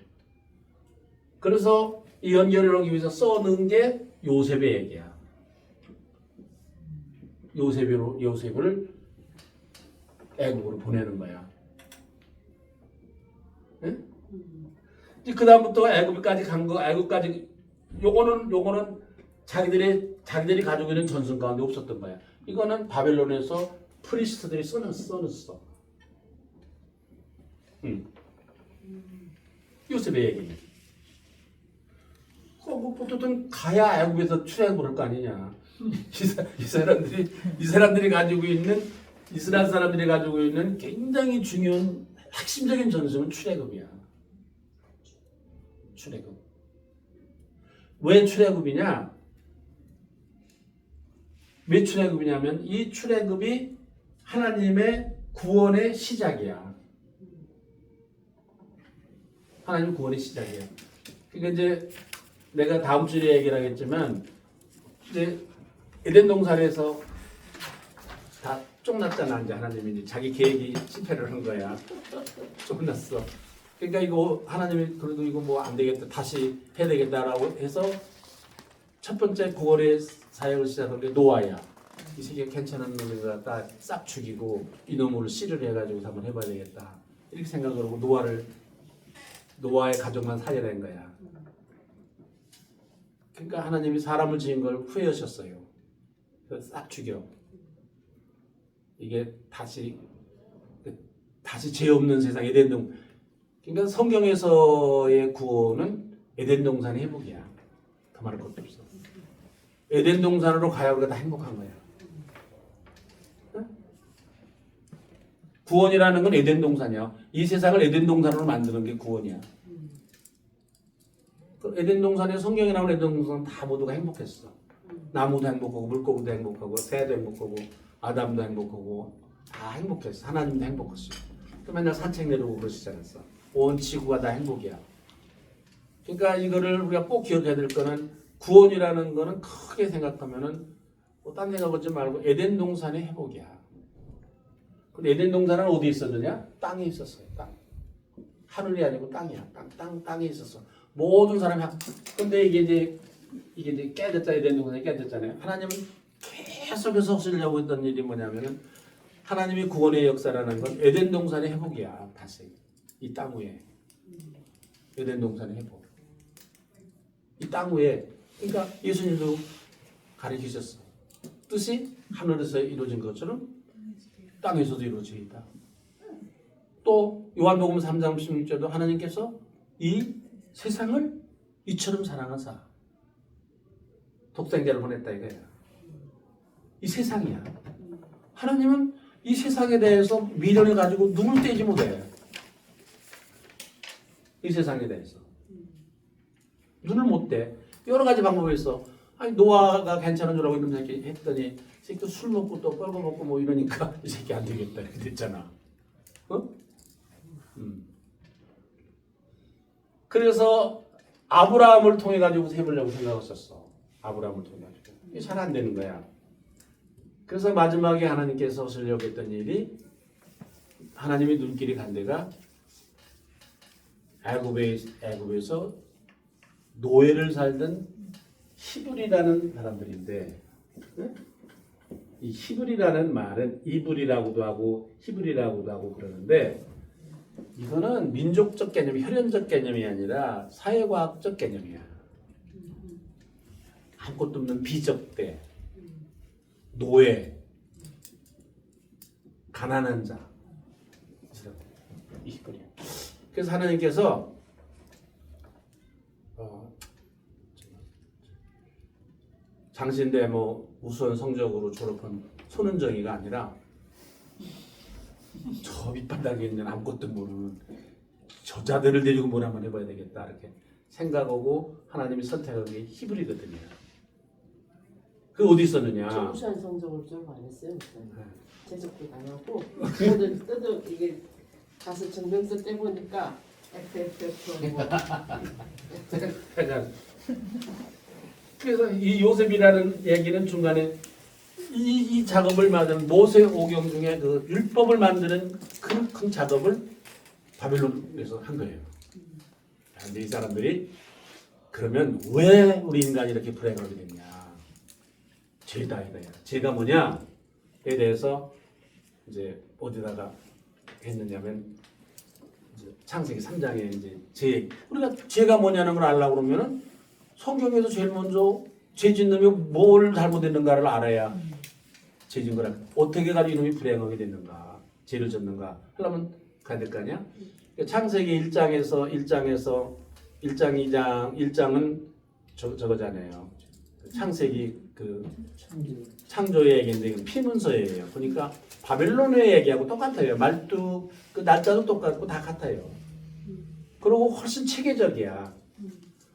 그래서 이 연결을 하기 위해서 써놓은 게 요셉의 얘기야. 요셉을 애굽으로 보내는 거야. 응? 그 다음부터 애굽까지 간 거, 애굽까지 요거는 자기들이 가지고 있는 전승 가운데 없었던 거야. 이거는 바벨론에서 프리스트들이 써놨어. 요셉의 얘기. 보통 가야 애굽에서 출애굽을 할 거 아니냐. 이 사람들이 가지고 있는 이스라엘 사람들이 가지고 있는 굉장히 중요한 핵심적인 전승은 출애굽이야. 출애굽. 왜 출애굽이냐? 왜 출애굽이냐면 이 출애굽이 하나님의 구원의 시작이야. 하나님 구원의 시작이야. 그러니까 이제 내가 다음 주에 얘기를 하겠지만 이제 에덴 동산에서 다 쫑났잖아. 이제 하나님이 이제 자기 계획이 실패를 한 거야. 쫑났어. 그러니까 이거 하나님이 그래도 이거 뭐 안 되겠다. 다시 해야 되겠다라고 해서 첫 번째 구원의 사역을 시작한 게 노아야. 이 세계 괜찮은 놈을 갖다 싹 죽이고 이놈을 씨를 해가지고 한번 해봐야 되겠다. 이렇게 생각을 하고 노아의 가족만 살려낸 거야. 그러니까 하나님이 사람을 지은 걸 후회하셨어요. 그래서 싹 죽여. 이게 다시 죄 없는 세상 에덴 동. 그러니까 성경에서의 구원은 에덴 동산의 회복이야. 더 말할 것도 없어. 에덴 동산으로 가야 우리가 다 행복한 거야. 응? 구원이라는 건 에덴 동산이야. 이 세상을 에덴 동산으로 만드는 게 구원이야. 그 에덴 동산에 성경에 나오는 에덴 동산 다 모두가 행복했어. 나무도 행복하고 물고기도 행복하고 새도 행복하고 아담도 행복하고 다 행복했어. 하나님도 행복했어. 그 맨날 산책 내려오고 그러시지 않았어. 온 지구가 다 행복이야. 그러니까 이거를 우리가 꼭 기억해야 될 거는 구원이라는 거는 크게 생각하면은 딴 생각하지 말고 에덴 동산의 회복이야. 근데 에덴 동산은 어디 있었느냐? 땅에 있었어요. 땅. 하늘이 아니고 땅이야. 땅에 있었어. 모든 사람이 근데 이게 이제 깨졌다 에덴 동산이 깨졌잖아요. 하나님은 계속해서 하시려고 했던 일이 뭐냐면은 하나님의 구원의 역사라는 건 에덴 동산의 회복이야. 다시 이 땅 위에 에덴 동산의 회복. 이 땅 위에 그러니까 예수님도 가르치셨어. 뜻이 하늘에서 이루어진 것처럼 땅에서도 이루어져 있다. 또 요한복음 3장 16절도 하나님께서 이 세상을 이처럼 사랑하사 독생자를 보냈다 이거야. 이 세상이야. 하나님은 이 세상에 대해서 미련을 가지고 눈을 떼지 못해. 이 세상에 대해서 눈을 못 떼. 여러 가지 방법이 있어. 아니 노아가 괜찮은 줄 알고 이런 새끼 했더니 이 새끼 술 먹고 또 뻘거 먹고 뭐 이러니까 이 새끼 안 되겠다 이렇게 됐잖아. 어? 그래서 아브라함을 통해 가지고 해보려고 생각했었어. 아브라함을 통해 가지고 이게 잘 안 되는 거야. 그래서 마지막에 하나님께서 하시려고 했던 일이 하나님의 눈길이 간 데가 애굽에서 노예를 살던 히브리라는 사람들인데 이 히브리라는 말은 이브리라고도 하고 히브리라고도 하고 그러는데 이거는 민족적 개념, 혈연적 개념이 아니라 사회과학적 개념이야. 아무것도 없는 비적대, 노예, 가난한 자, 이 히브리야. 그래서 하나님께서 장신대 뭐 우수한 성적으로 졸업한 손은정이가 아니라 저 밑바닥에 있는 아무것도 모르는 저자들을 데리고 뭘 한번 해봐야 되겠다 이렇게 생각하고 하나님이 선택한 게 히브리거든요. 그 어디 있었느냐? 저 우수한 성적을 졸업 안 했어요. 재적도 안 하고 모든 뜯어 이게 가서 증명서 떼보니까 FFF 뭐 그래서 이 요셉이라는 얘기는 중간에 이 작업을 만드는 모세 오경 중에 그 율법을 만드는 큰 작업을 바벨론에서 한 거예요. 근데 이 사람들이 그러면 왜 우리 인간이 이렇게 불행하게 됐냐? 죄다 이거야. 죄가 뭐냐에 대해서 이제 어디다가 했느냐면 이제 창세기 3장에 이제 우리가 죄가 뭐냐는 걸 알려고 그러면은 성경에서 제일 먼저 죄 짓는 놈이 뭘 잘못했는가를 알아야 죄 짓는 거라. 어떻게 가지고 이놈이 불행하게 됐는가, 죄를 졌는가 하려면 가야 될 거 아니야? 창세기 1장, 2장, 1장은 저거잖아요. 창세기 그 창조의 얘기인데 피문서예요. 그러니까 바벨론의 얘기하고 똑같아요. 말도 그 날짜도 똑같고 다 같아요. 그리고 훨씬 체계적이야.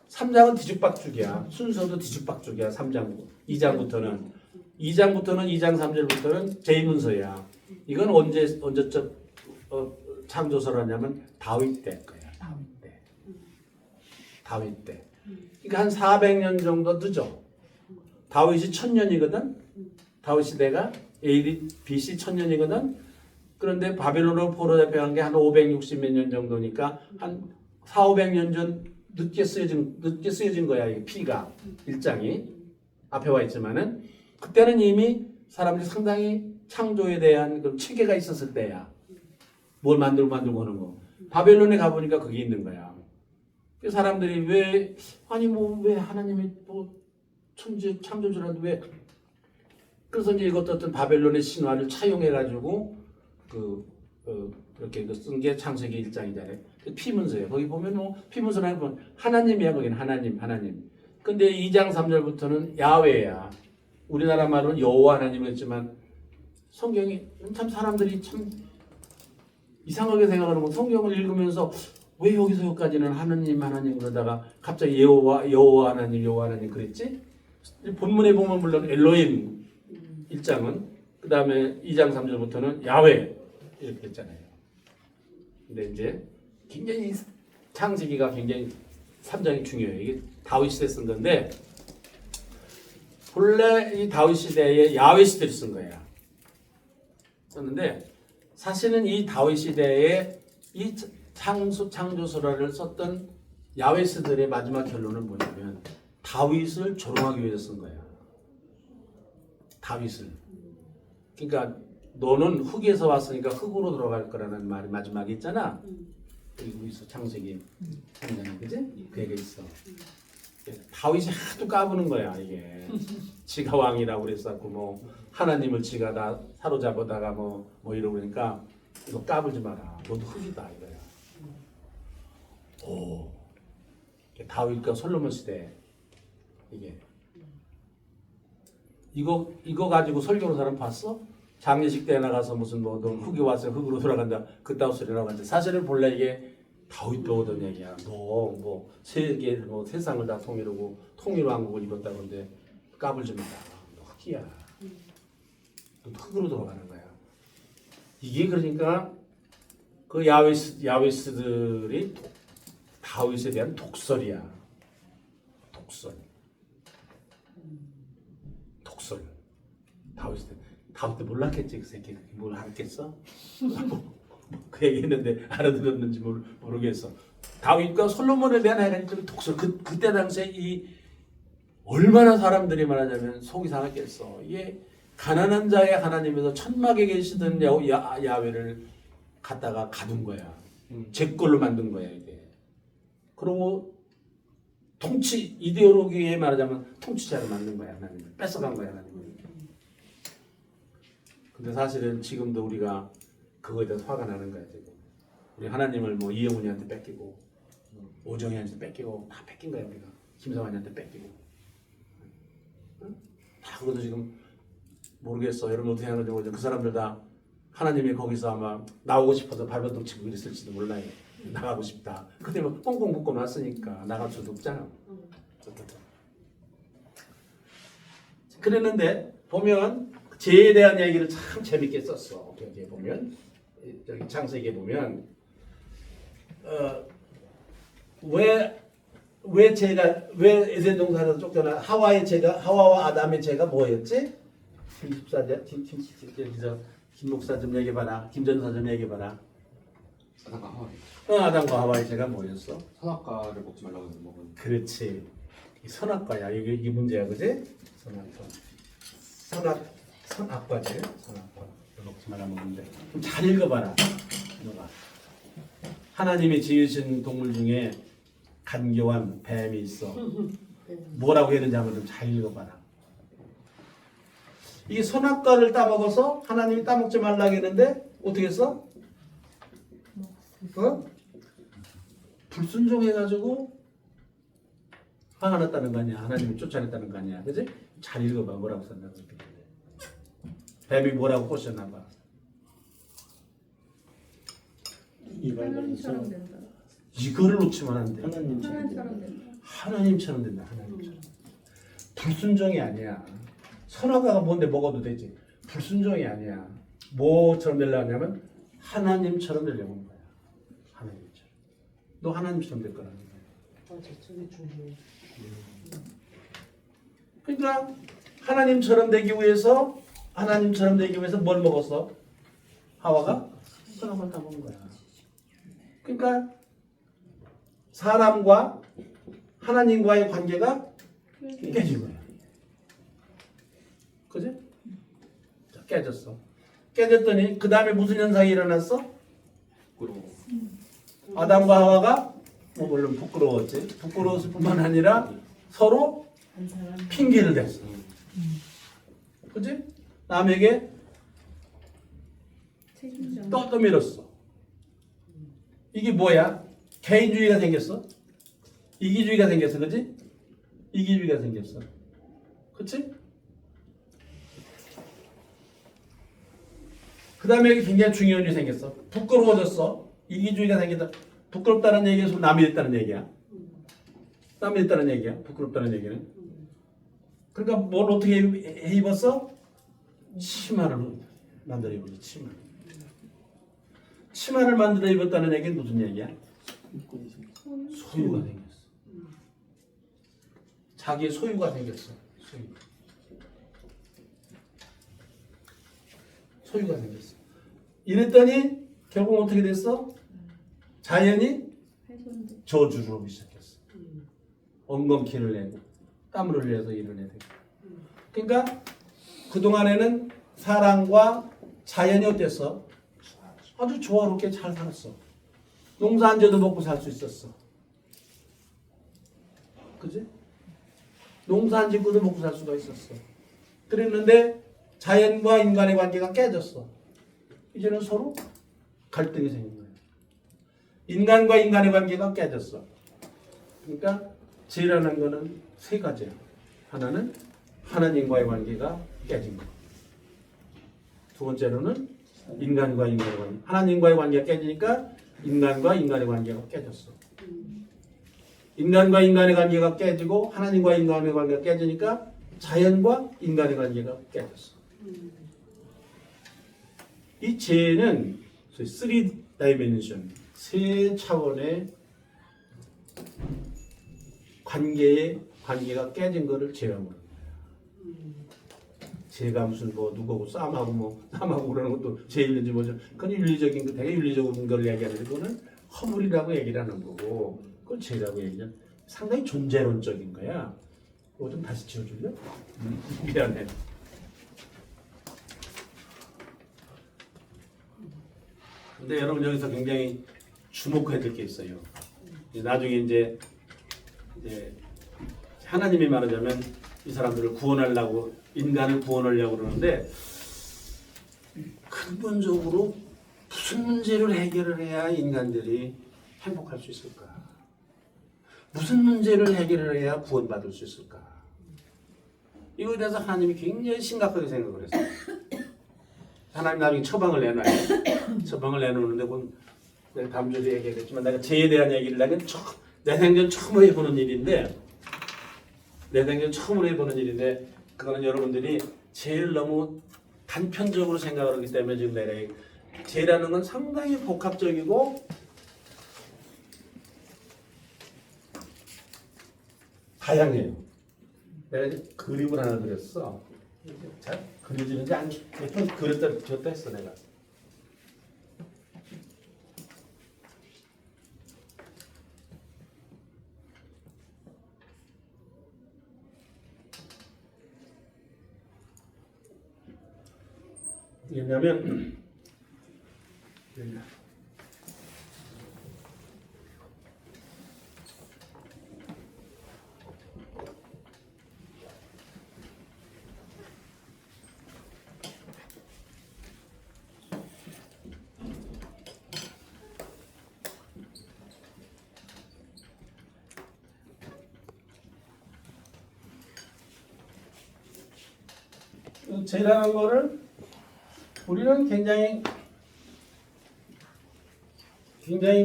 3장은 뒤죽박죽이야. 순서도 뒤죽박죽이야. 3장, 2장부터는. 2장부터는 2장 3절부터는 제문서야. 이건 언제적 창조서라냐면 다윗 때 거야. 다윗 때. 다윗 때. 그러니까 한 400년 정도 늦어. 다윗이 1000년이거든. 다윗 시대가 AD BC 1000년이거든. 그런데 바벨론으로 포로 잡혀간 게 한 560 몇 년 정도니까 한 4, 500년 전 늦게 쓰여진 거야. 이 피가 일장이 앞에 와 있지만은 그때는 이미 사람들이 상당히 창조에 대한 그런 체계가 있었을 때야. 뭘 만들고 하는 거. 바벨론에 가보니까 그게 있는 거야. 사람들이 왜 하나님이 뭐 천지 창조주라도 왜 그래서 이제 이것도 어떤 바벨론의 신화를 차용해가지고 그렇게 쓴 게 창세기 1장이잖아요. 피문서예요. 거기 보면 뭐 피문서라는 건 하나님이야. 거기는 하나님. 근데 2장 3절부터는 야훼야. 우리나라 말로는 여호와 하나님이었지만 성경이 참 사람들이 참 이상하게 생각하는 건 성경을 읽으면서 왜 여기서 여기까지는 하나님 그러다가 갑자기 여호와 하나님 그랬지? 본문에 보면 물론 엘로힘 1장은 그 다음에 2장 3절부터는 야훼 이렇게 했잖아요. 근데 이제 굉장히 창세기가 굉장히 3장이 중요해요. 이게 다윗 시대 쓴 건데 본래 이 다윗 시대에 야훼 시대를 쓴 거예요. 썼는데 사실은 이 다윗 시대에 이 창조설화를 썼던 야훼스들의 마지막 결론은 뭐냐면 다윗을 조롱하기 위해서 쓴 거야. 다윗을. 그러니까 너는 흙에서 왔으니까 흙으로 돌아갈 거라는 말이 마지막에 있잖아. 여기 있어 창세기 3장에 그지? 그 얘기 있어. 다윗이 하도 까부는 거야 이게. 지가 왕이라고 그랬었고 뭐 하나님을 지가 다 사로잡아다가 뭐 이러고 그러니까 이거 까불지 마라. 너도 흙이다 이거야. 오. 다윗과 솔로몬 시대 이게 이거 가지고 설교하는 사람 봤어? 장례식 때 나가서 무슨 너 흙이 와서 흙으로 돌아간다 그따위 소리라고 하는데 사실은 본래 이게 다윗 배우던 얘기야. 너 뭐 세계 뭐 세상을 다 통일하고 왕국을 이뤘다고 하는데 까불지 마라. 너 흙이야. 너 흙으로 돌아가는 거야. 이게 그러니까 그 야훼스들이 다윗에 대한 독설이야. 독설. 다윗 때 몰랐겠지 그 새끼 뭘 알았겠어? 그 얘기했는데 알아들었는지 모르겠어. 다윗과 솔로몬에 대한 하나님의 독설 그때 당시에 이 얼마나 사람들이 말하자면 속이 상했겠어. 이게 가난한 자의 하나님에서 천막에 계시던 야훼를 갖다가 가둔 거야. 제 걸로 만든 거야 이게. 그리고 통치 이데올로기에 말하자면 통치자를 만든 거야 하나님. 뺏어간 거야 하나님. 근데 사실은 지금도 우리가 그거에 대해서 화가 나는 거야 지금. 우리 하나님을 뭐 이영훈이한테 뺏기고 오정희한테 뺏기고 다 뺏긴 거야 우리가. 김성환이한테 뺏기고. 응? 다 그것도 지금 모르겠어. 여러분 어떻게 하는지 모르겠어. 그 사람들 다 하나님이 거기서 아마 나오고 싶어서 발버둥 치고 그랬을지도 몰라요. 나가고 싶다. 근데 뭐 꽁꽁 묶고 놨으니까 나갈 수도 없잖아. 그랬는데 보면 죄에 대한 얘기를 참 재밌게 썼어. 여기 보면 여기 창세기에 보면 왜 에덴 동산에서 쫓겨나 하와와 아담의 죄가 뭐였지? 24절 김 목사 좀 얘기해봐라. 김 전사 좀 얘기해봐라. 아담과 하와이. 아담과 하와의 죄가 뭐였어? 선악과를 먹지 말라고 해서 먹은. 그렇지. 이 선악과야. 이게 문제야, 그지? 선악과지. 선악과. 먹지 말라 먹는데. 좀 잘 읽어봐라. 너가. 하나님이 지으신 동물 중에 간교한 뱀이 있어. 뭐라고 했는지 한번 좀 잘 읽어봐라. 이 선악과를 따먹어서 하나님이 따먹지 말라고 했는데 어떻게 했어? 불순종해가지고 화가 났다는 거 아니야. 하나님이 쫓아냈다는 거 아니야. 그지? 잘 읽어봐. 뭐라고 썼나고. 뱀이 뭐라고 꼬셨나봐. 하나님처럼 된다. 이거를 놓치면 안 돼. 하나님처럼 된다. 하나님처럼 된다. 하나님처럼. 불순종이 아니야. 선악과가 뭔데 먹어도 되지. 불순종이 아니야. 뭐처럼 되려냐면 하나님처럼 되려고 하는 거야. 하나님처럼. 너 하나님처럼 될 거라는 거야. 맞아, 저게 중요해. 그러니까 하나님처럼 되기 위해서 뭘 먹었어? 하와가 선악과를 다 먹은 거야. 그러니까 사람과 하나님과의 관계가 깨진 거야. 그지? 자, 깨졌어. 깨졌더니 그 다음에 무슨 현상이 일어났어? 부끄러워. 아담과 하와가 뭐 물론 부끄러웠지. 부끄러웠을 뿐만 아니라 서로 한 사람 핑계를 댔어. 그지? 남에게 떠밀었어. 이게 뭐야? 개인주의가 생겼어. 이기주의가 생겼어. 그지? 이기주의가 생겼어. 그치? 그 다음에 여기 굉장히 중요한 일이 생겼어. 부끄러워졌어. 이기주의가 생겼다. 부끄럽다는 얘기는 남이 됐다는 얘기야. 남이 됐다는 얘기야. 부끄럽다는 얘기는. 그러니까 뭘 어떻게 해 입었어? 치마를 만들어 입었어. 치마를 만들어 입었다는 얘기는 무슨 얘기야? 소유가 생겼어. 자기의 소유가 생겼어. 소유가 생겼어. 이랬더니 결국 어떻게 됐어? 자연이 저주를 오기 시작했어. 엉겅퀴를 내고 땀을 흘려서 일을 해야 되고. 그러니까 그동안에는 사람과 자연이 어땠어? 아주 조화롭게 잘 살았어. 농사 안 져도 먹고 살 수 있었어. 그지? 농사 안 짓고도 먹고 살 수가 있었어. 그랬는데 자연과 인간의 관계가 깨졌어. 이제는 서로 갈등이 생긴 거예요. 인간과 인간의 관계가 깨졌어. 그러니까 죄라는 거는 세 가지야. 하나는 하나님과의 관계가 깨진 거. 두 번째로는 인간과 인간의 관계. 하나님과의 관계가 깨지니까 인간과 인간의 관계가 깨졌어. 인간과 인간의 관계가 깨지고 하나님과 인간의 관계가 깨지니까 자연과 인간의 관계가 깨졌어. 이 죄는 3다이멘션, 세 차원의 관계가 깨진 거를 죄라고 합니다. 죄가 무슨 뭐 누구하고 싸움하고 그러는 것도 죄인지 뭐죠? 그건 윤리적인 거, 되게 윤리적인 걸 얘기하는데 그거는 허물이라고 얘기를 하는 거고, 그건 죄라고 얘기하는 상당히 존재론적인 거야. 그거 좀 다시 지워줄래? 미안해. 근데 여러분 여기서 굉장히 주목해야 될 게 있어요. 나중에 이제 하나님이 말하자면 이 사람들을 구원하려고, 인간을 구원하려고 그러는데 근본적으로 무슨 문제를 해결을 해야 인간들이 행복할 수 있을까? 무슨 문제를 해결을 해야 구원받을 수 있을까? 이거에 대해서 하나님이 굉장히 심각하게 생각을 했어요. 하나님 나중에 처방을 내놔요. 처방을 내놓는데 그건 내가 다음 주에 얘기했지만 내가 죄에 대한 얘기를 내 생전 처음으로 해보는 일인데 그거는 여러분들이 죄를 너무 단편적으로 생각을 하기 때문에 지금 내가 죄라는 건 상당히 복합적이고 다양해요. 내가 그림을 하나 그렸어. 잘 그려지는지 안 예쁜 그렸다 줬다 했어 내가. 왜냐면 죄라는 거를 우리는 굉장히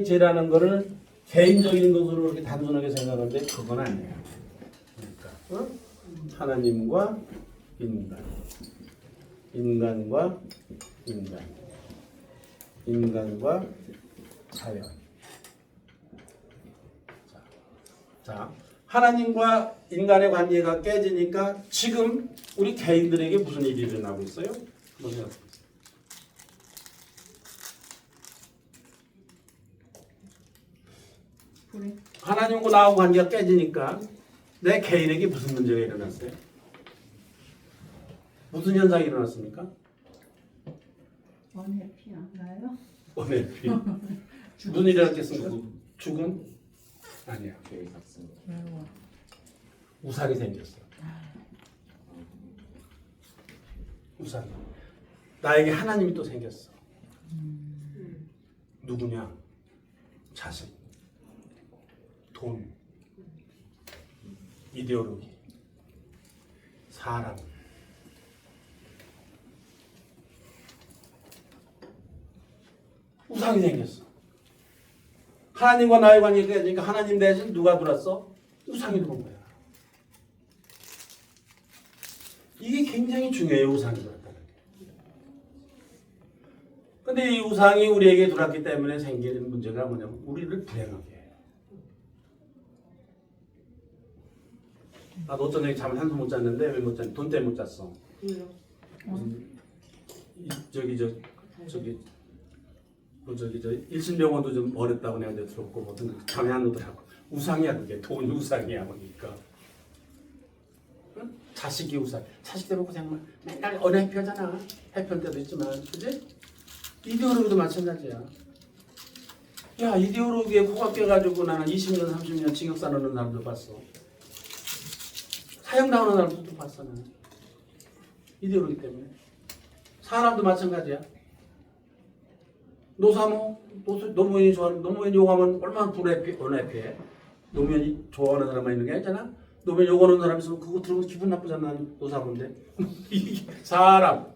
죄라는 거를 개인적인 것으로 이렇게 단순하게 생각하는데 그건 아니에요. 그러니까 하나님과 인간. 인간과 인간. 인간과 자연. 자, 하나님과 인간의 관계가 깨지니까 지금 우리 개인들에게 무슨 일이 일어나고 있어요? 한번 생각해 보세요. 하나님과 나하고 관계가 깨지니까 내 개인에게 무슨 문제가 일어났어요? 무슨 현상이 일어났습니까? 원해피 안 가요? 원해피. 무슨 일이 일어났겠습니까? 죽음? 아니야. 계획 삭슨. 우상이 생겼어. 우상이. 나에게 하나님이 또 생겼어. 누구냐? 자식, 돈, 이데올로기, 사람. 우상이 생겼어. 하나님과 나의 관계가 깨지니까 하나님 대신 누가 들어왔어? 우상이 들어온 거야. 이게 굉장히 중요해요. 우상이 들어왔다는 게. 근데 이 우상이 우리에게 들어왔기 때문에 생기는 문제가 뭐냐면 우리를 불행하게 해요. 나도 어떤 적에 잠을 한숨 못 잤는데 왜 못 잤니? 돈 때문에 못 잤어. 일신병원도 좀 어렵다고 내가 들었고 뭐든 잠이 안 오더라고. 우상이야 그게. 돈이 우상이야 보니까. 응? 자식이 우상. 자식 때문에 고생만 맨날 어느 해표잖아. 해편 때도 있지만 그지? 이데올로기도 마찬가지야. 야 이데올로기에 코가 껴가지고 나는 20년 30년 징역 싸놓는 사람도 봤어. 사형 나오는 사람도 봤어 나는. 이데올로기 때문에. 사람도 마찬가지야. 노무현이 좋아하는, 노무현 욕하면 얼마나 불해피해. 노무현이 좋아하는 사람만 있는 게 아니잖아. 노무현 욕하는 사람 있으면 그거 들으면 기분 나쁘잖아. 노사모인데. 사람.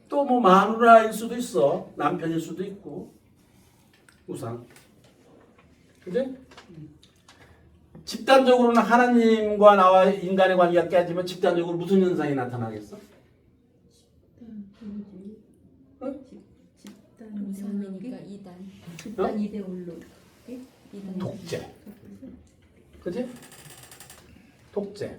또 뭐 마누라일 수도 있어. 남편일 수도 있고. 우상. 그지? 집단적으로는 하나님과 나와 인간의 관계가 깨지면 집단적으로 무슨 현상이 나타나겠어? 우상이니까 이단. 집단 이데올로기. 독재. 그지? 독재.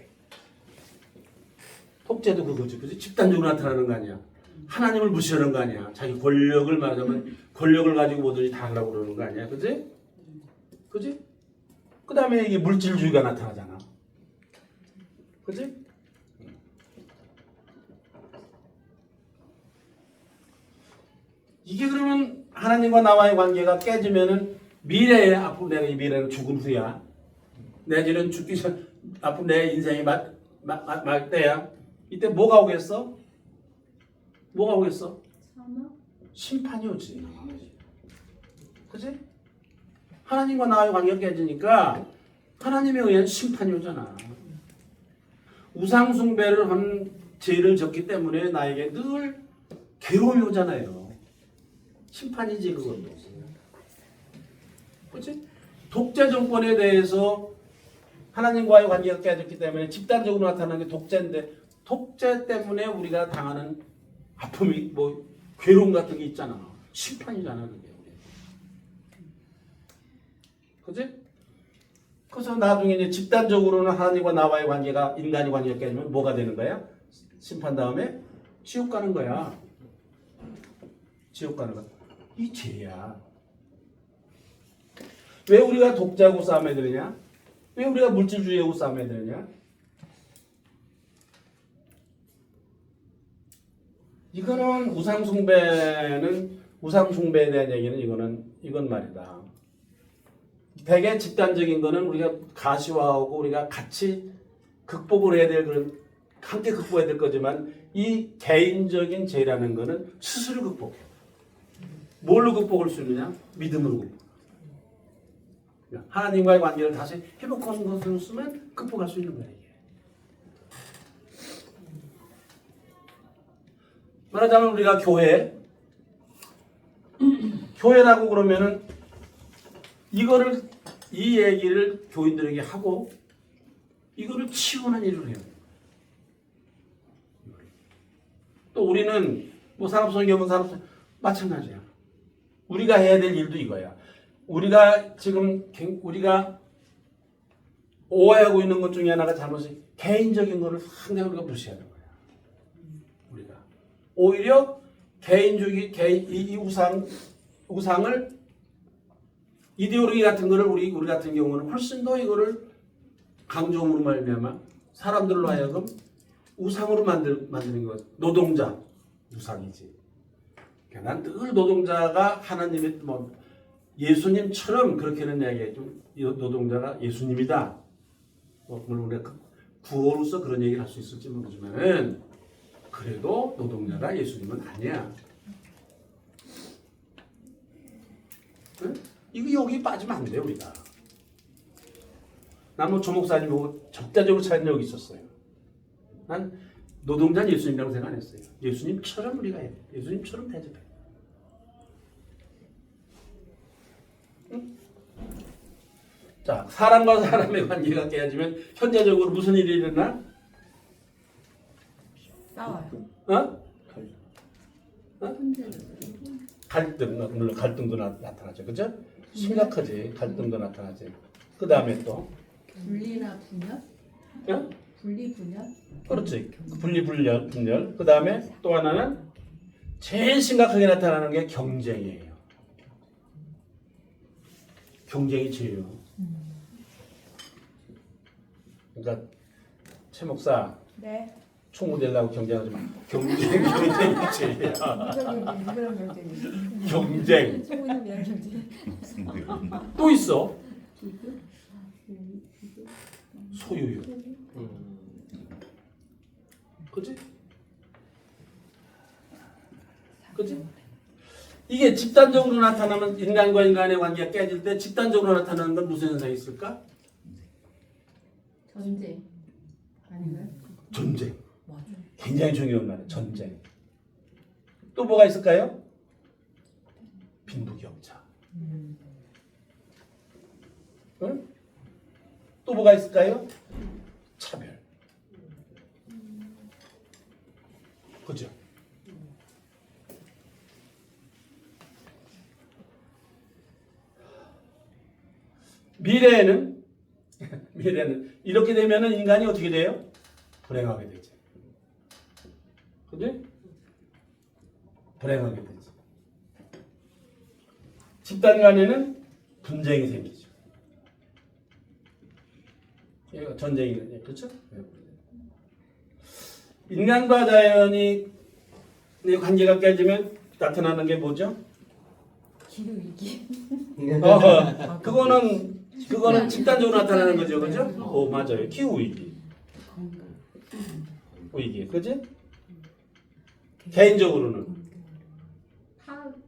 독재도 그거지. 그지? 집단적으로 나타나는 거 아니야. 하나님을 무시하는 거 아니야. 자기 권력을 말하자면 권력을 가지고 뭐든지 다 하려고 그러는 거 아니야. 그지? 그지? 그 다음에 이게 물질주의가 나타나잖아. 그지? 이게 그러면 하나님과 나와의 관계가 깨지면은 미래에 앞으로 내가 이 미래는 죽은 후야. 내지는 죽기 전 앞으로 내 인생이 말 때야. 이때 뭐가 오겠어? 뭐가 오겠어? 심판이 오지. 그지? 하나님과 나와의 관계가 깨지니까 하나님에 의한 심판이 오잖아. 우상 숭배를 한 죄를 졌기 때문에 나에게 늘 괴로움이 오잖아요. 심판이지 그것도. 그렇지? 독재 정권에 대해서 하나님과의 관계가 깨졌기 때문에 집단적으로 나타나는 게 독재인데 독재 때문에 우리가 당하는 아픔이 뭐 괴로움 같은 게 있잖아. 심판이잖아 그게. 그렇지? 그래서 나중에 이제 집단적으로는 하나님과 나와의 관계가 인간의 관계가 깨지면 뭐가 되는 거야? 심판 다음에 지옥 가는 거야. 지옥 가는 거야. 이 죄야. 왜 우리가 독재하고 싸움해야 되느냐? 왜 우리가 물질주의하고 싸움해야 되느냐? 이거는 우상숭배에 대한 얘기는 이건 말이다. 되게 집단적인 거는 우리가 가시화하고 우리가 같이 극복을 해야 될 그런 함께 극복해야 될 거지만 이 개인적인 죄라는 거는 스스로 극복해. 뭘로 극복할 수 있느냐? 믿음으로 극복. 하나님과의 관계를 다시 회복하는 것으로 쓰면 극복할 수 있는 거야 이게. 말하자면 우리가 교회라고 그러면은 이 얘기를 교인들에게 하고 이거를 치우는 일을 해요. 또 우리는 뭐 산업선교면 마찬가지야. 우리가 해야 될 일도 이거야. 우리가 지금 우리가 오해하고 있는 것 중에 하나가 잘못이 개인적인 거를 상당히 우리가 무시하는 거야. 우리가 오히려 개인주의, 이 우상을 이데올로기 같은 거를 우리 같은 경우는 훨씬 더 이거를 강조함으로 말미암아 사람들로 하여금 우상으로 만드는 것. 노동자 우상이지. 난 늘 노동자가 하나님의 뭐 예수님처럼 그렇게는 이야기해도 노동자가 예수님이다. 물론 우리가 구호로서 그런 얘기를 할 수 있을지 모르지만 그래도 노동자가 예수님은 아니야. 응? 이거 여기 빠지면 안 돼 우리가. 난 뭐 조목사님 보고 적대적으로 찾은 적이 있었어요. 난 노동자는 예수님이라고 생각 안 했어요. 예수님처럼 우리가 해. 예수님처럼 대접해. 응? 자, 사람과 사람의 관계가 깨어지면 현재적으로 무슨 일이 일어나? 싸워요. 어? 혼자 갈등, 물론 갈등도 나타나죠. 그죠? 심각하지. 갈등도 나타나지. 그 다음에 또 분리나 분열? 어? 분리 분열? 그렇지. 분열. 그 다음에 또 하나는 제일 심각하게 나타나는 게 경쟁이에요. 경쟁이 제예요. 그러니까 최 목사 네. 총무 되려고 경쟁하지 마. 경쟁이 제예요. 경쟁. 또 있어. 소유욕. 그치? 그치? 이게 집단적으로 나타나면 인간과 인간의 관계가 깨질 때 집단적으로 나타나는 건 무슨 현상이 있을까? 전쟁 아닌가요? 전쟁. 맞아요. 굉장히 중요한 말이에요. 전쟁. 또 뭐가 있을까요? 빈부격차. 응? 또 뭐가 있을까요? 차별. 그죠? 미래에는 이렇게 되면은 인간이 어떻게 돼요? 불행하게 되지. 그지? 불행하게 되지. 집단 간에는 분쟁이 생기죠. 전쟁이, 그렇죠? 인간과 자연이 관계가 깨지면 나타나는 게 뭐죠? 기후위기. 그거는 집단적으로 나타나는 거죠, 그죠? 맞아요. 기후 위기. 위기, 그지? 개인적으로는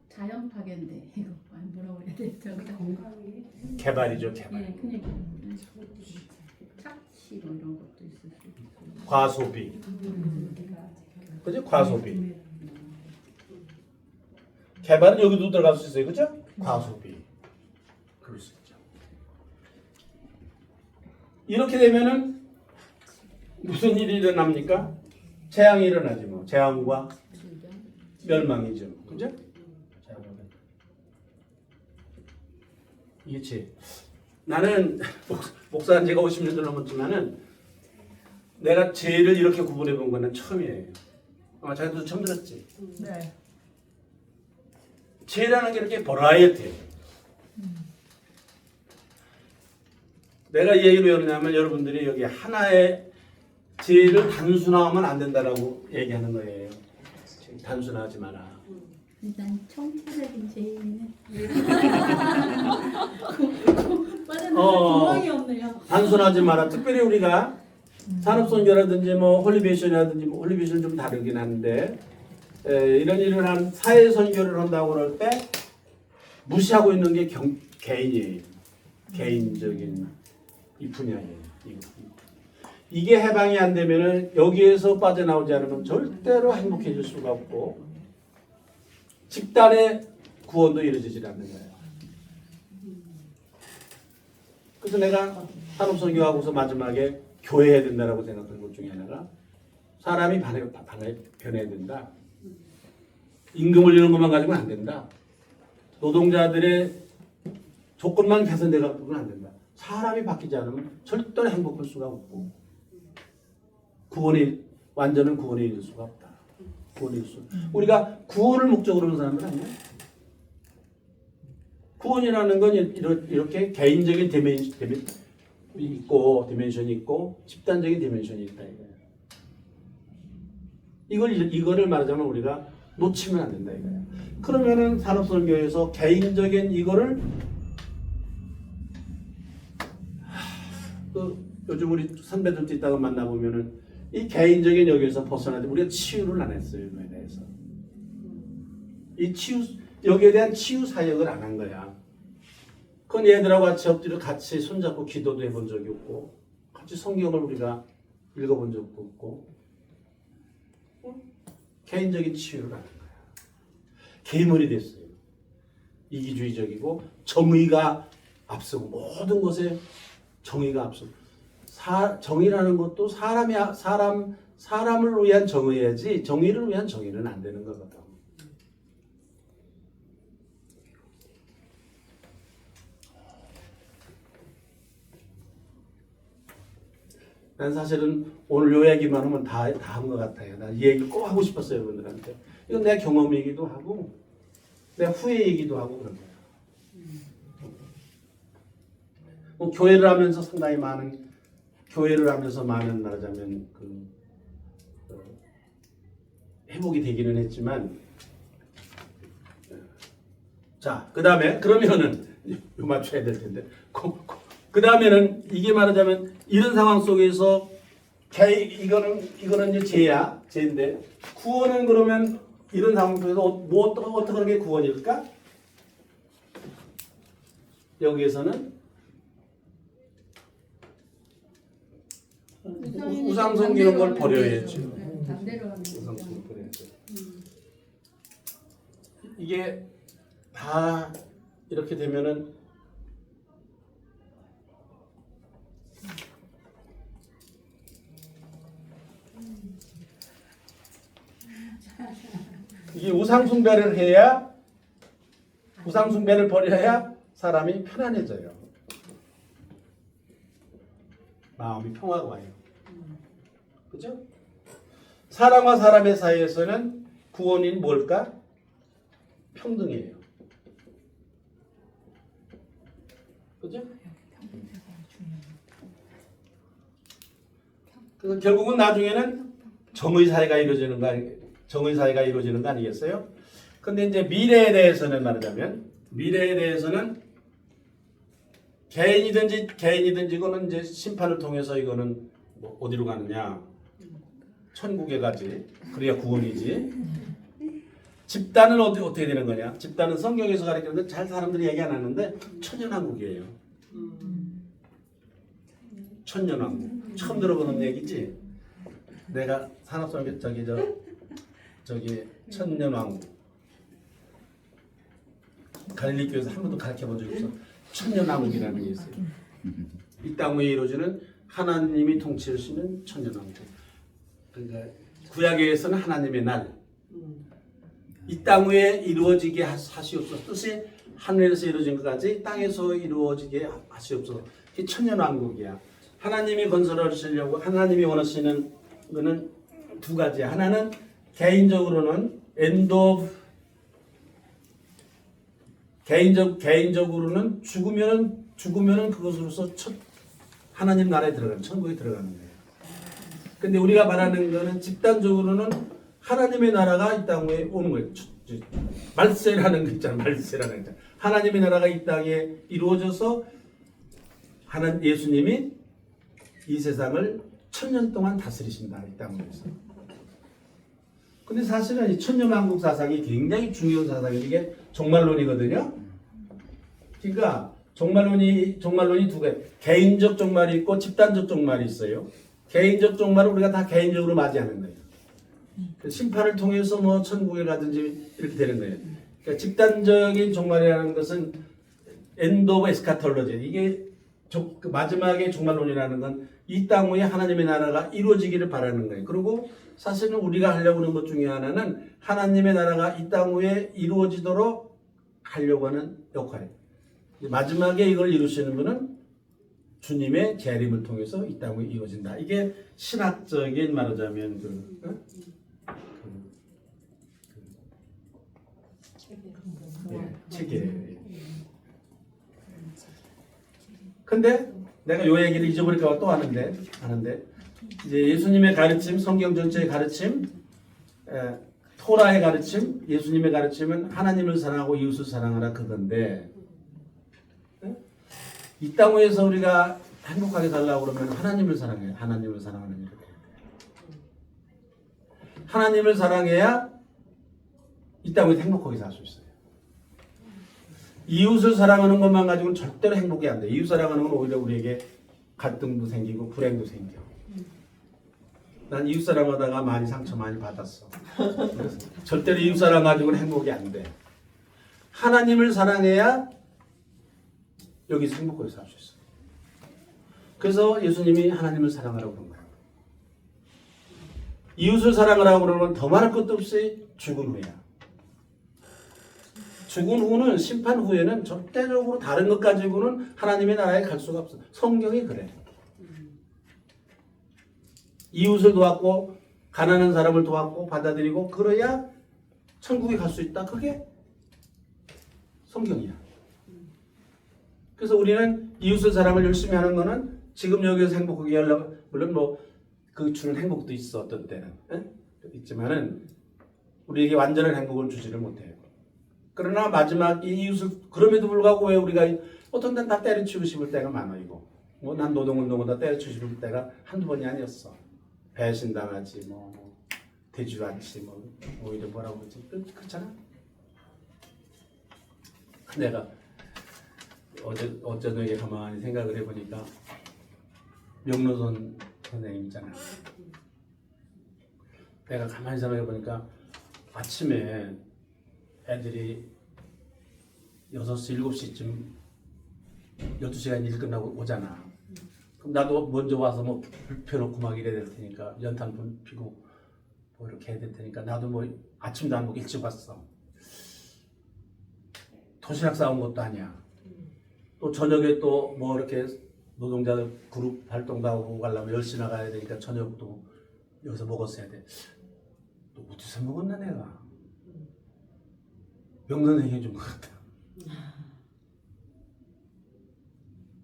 자연 파괴인데 이거 뭐라고 해야 되죠? 개발이죠, 개발. 예, 그냥 착취 뭐 이런 것도 있을 수 있고. 과소비, 그죠? 과소비. 개발은 여기도 들어갈 수 있어요, 그죠? 과소비. 그럴 수 있죠. 이렇게 되면은 무슨 일이 일어납니까? 재앙이 일어나지 뭐. 재앙과 멸망이죠. 그죠? 이해치? 나는 목사한 지가 50년 넘었지만은 내가 죄를 이렇게 구분해 본 거는 처음이에요. 아마 자기도 처음 들었지? 네. 죄라는 게 이렇게 버라이어티예요. 내가 이 얘기를 왜 그러냐면 여러분들이 여기 하나의 죄를 단순화하면 안 된다라고 얘기하는 거예요. 단순화하지 마라. 일단 청소적인 죄인은 구멍이 없네요. 단순하지 마라. 특별히 우리가 산업선교라든지 뭐 홀리베이션이라든지 뭐 홀리베이션 좀 다르긴 한데 이런 일을 한 사회선교를 한다고 그럴 때 무시하고 있는 게 개인이에요. 개인적인 이 분야예요. 이게 해방이 안 되면은 여기에서 빠져나오지 않으면 절대로 행복해질 수가 없고 집단의 구원도 이루어지지 않는 거예요. 그래서 내가 산업선교하고서 마지막에 교회해야 된다라고 생각하는 것 중에 하나가 사람이 변해야 된다. 임금 올리는 것만 가지고는 안 된다. 노동자들의 조건만 개선돼 갖고는 안 된다. 사람이 바뀌지 않으면 절대로 행복할 수가 없고 완전한 구원에 이를 수가 없다. 우리가 구원을 목적으로 하는 사람은 아니야. 구원이라는 건 이렇게 개인적인 디멘션이 있고 집단적인 디멘션이 있다 이거야. 이거를 말하자면 우리가 놓치면 안 된다 이거야. 그러면은 산업선교에서 개인적인 이거를 요즘 우리 선배들도 있다가 만나보면은 이 개인적인 여기에서 벗어나지 우리가 치유를 안 했어요. 이거에 대해서. 여기에 대한 치유 사역을 안 한 거야. 그건 얘들하고 같이 엎드려 같이 손잡고 기도도 해본 적이 없고 같이 성경을 우리가 읽어본 적도 없고 개인적인 치유를 안 한 거야. 계물이 됐어요. 이기주의적이고 정의가 앞서고 모든 것에 정의가 앞서고 정의라는 것도 사람을 위한 정의야지 정의를 위한 정의는 안 되는 거거든. 난 사실은 오늘 요 얘기만 하면 다 한 것 같아요. 난 이 얘기 꼭 하고 싶었어요, 여러분들한테. 이건 내 경험이기도 하고 내 후회이기도 하고 그런 거예요. 교회를 하면서 상당히 많은 말하자면 회복이 되기는 했지만 자, 그 다음에 그러면은 요 맞춰야 될 텐데 그 다음에는 이게 말하자면 이런 상황 속에서 이거는 이제 죄인데 구원은 그러면 이런 상황 속에서 어떻게 하는 게 구원일까? 여기에서는 우상 섬기는 걸 버려야죠. 반대로 하는 우상 거죠. 섬기는 걸 버려야죠. 이게 다 이렇게 되면은 이게 우상 숭배를 해야 우상 숭배를 버려야 사람이 편안해져요. 마음이 평화가 와요. 그죠? 사람과 사람의 사이에서는 구원이 뭘까? 평등이에요. 그죠? 그래서 결국은 나중에는 정의 사회가 이루어지는 거 아니겠어요? 근데 이제 미래에 대해서는 말하자면 미래에 대해서는 개인이든지 이거는 이제 심판을 통해서 이거는 뭐 어디로 가느냐? 천국에 가지. 그래야 구원이지. 집단은 어떻게 되는 거냐? 집단은 성경에서 가르치는데 잘 사람들이 얘기 안 하는데 천년왕국이에요. 천년왕국. 처음 들어보는 얘기지? 내가 산업선교 저기 천년왕국. 갈릴리 교회에서 한 번도 가르쳐 본 적이 없어. 천년왕국이라는 게 있어요. 이 땅 위에 이루어지는 하나님이 통치하시는 천년왕국. 그러니까 구약에서는 하나님의 날. 이 땅 위에 이루어지게 하시옵소서. 뜻이 하늘에서 이루어진 것까지 땅에서 이루어지게 하시옵소서. 이게 천년왕국이야. 하나님이 건설하시려고 하나님이 원하시는 거는 두 가지야. 하나는 개인적으로는 개인적으로는 죽으면은 그것으로서 하나님 나라에 들어가는 천국에 들어가는 거예요. 근데 우리가 말하는 거는 집단적으로는 하나님의 나라가 이 땅에 오는 거예요. 말세라는 거 있잖아. 말세라는 거 있잖아. 하나님의 나라가 이 땅에 이루어져서 예수님이 이 세상을 1000년 동안 다스리신다. 이 땅에서. 근데 사실은 이 천년왕국 사상이 굉장히 중요한 사상이에요. 이게 종말론이거든요. 그러니까 종말론이 두 개. 개인적 종말이 있고 집단적 종말이 있어요. 개인적 종말은 우리가 다 개인적으로 맞이하는 거예요. 심판을 통해서 뭐 천국에 가든지 이렇게 되는 거예요. 그러니까 집단적인 종말이라는 것은 엔드 오브 에스카톨로지. 이게 그 마지막에 종말론이라는 건 이 땅 위에 하나님의 나라가 이루어지기를 바라는 거예요. 그리고 사실은 우리가 하려고 하는 것 중에 하나는 하나님의 나라가 이 땅 위에 이루어지도록 하려고 하는 역할이에요. 마지막에 이걸 이루시는 분은 주님의 재림을 통해서 이 땅 위에 이루어진다. 이게 신학적인 말하자면 체계. 근데 내가 요 얘기를 잊어버릴까 봐 또 하는데 이제 예수님의 가르침, 성경 전체의 가르침, 토라의 가르침, 예수님의 가르침은 하나님을 사랑하고 이웃을 사랑하라 그건데 이 땅 위에서 우리가 행복하게 살려고 그러면 하나님을 사랑해요. 하나님을 사랑하는 일을 해야 돼요. 하나님을 사랑해야 이 땅 위에서 행복하게 살 수 있어요. 이웃을 사랑하는 것만 가지고는 절대로 행복이 안 돼. 이웃 사랑하는 건 오히려 우리에게 갈등도 생기고 불행도 생겨. 난 이웃 사랑하다가 많이 상처 많이 받았어. 절대로 이웃 사랑 가지고는 행복이 안 돼. 하나님을 사랑해야 여기서 행복하게 살 수 있어. 그래서 예수님이 하나님을 사랑하라고 그런 거야. 이웃을 사랑하라고 그러면 더 말할 것도 없이 죽은 후야. 죽은 후는 심판 후에는 절대적으로 다른 것 가지고는 하나님의 나라에 갈 수가 없어. 성경이 그래. 이웃을 도왔고 가난한 사람을 도왔고 받아들이고 그래야 천국에 갈 수 있다. 그게 성경이야. 그래서 우리는 이웃을 사랑을 열심히 하는 거는 지금 여기서 행복하게 하려고 물론 뭐 그 주는 행복도 있어 어떤 때는 있지만은 우리에게 완전한 행복을 주지를 못해요. 그러나 마지막 이 이웃을 그럼에도 불구하고 왜 우리가 어떤 데는 다 때려치고 싶을 때가 많아 이거. 뭐 난 노동운동보다 때려치고 싶을 때가 한두 번이 아니었어. 배신당하지 뭐 되지도 않지 뭐 오히려 뭐라고 그러지 그렇잖아. 내가 어제도 이게 가만히 생각을 해보니까 명로선 선생님 있잖아. 내가 가만히 생각해보니까 아침에 애들이 6시, 7시쯤 12시간 일 끝나고 오잖아. 그럼 나도 먼저 와서 뭐 불 펴놓고 막 이래야 될 테니까 연탄 불 피고 뭐 이렇게 해야 될 테니까 나도 뭐 아침도 안 먹고 일찍 왔어. 도시락 싸온 것도 아니야. 또 저녁에 또 뭐 이렇게 노동자들 그룹 활동도 하고 가려면 10시 나가야 되니까 저녁도 여기서 먹었어야 돼. 또 어디서 먹었나 내가. 명선생이 해준 것 같다.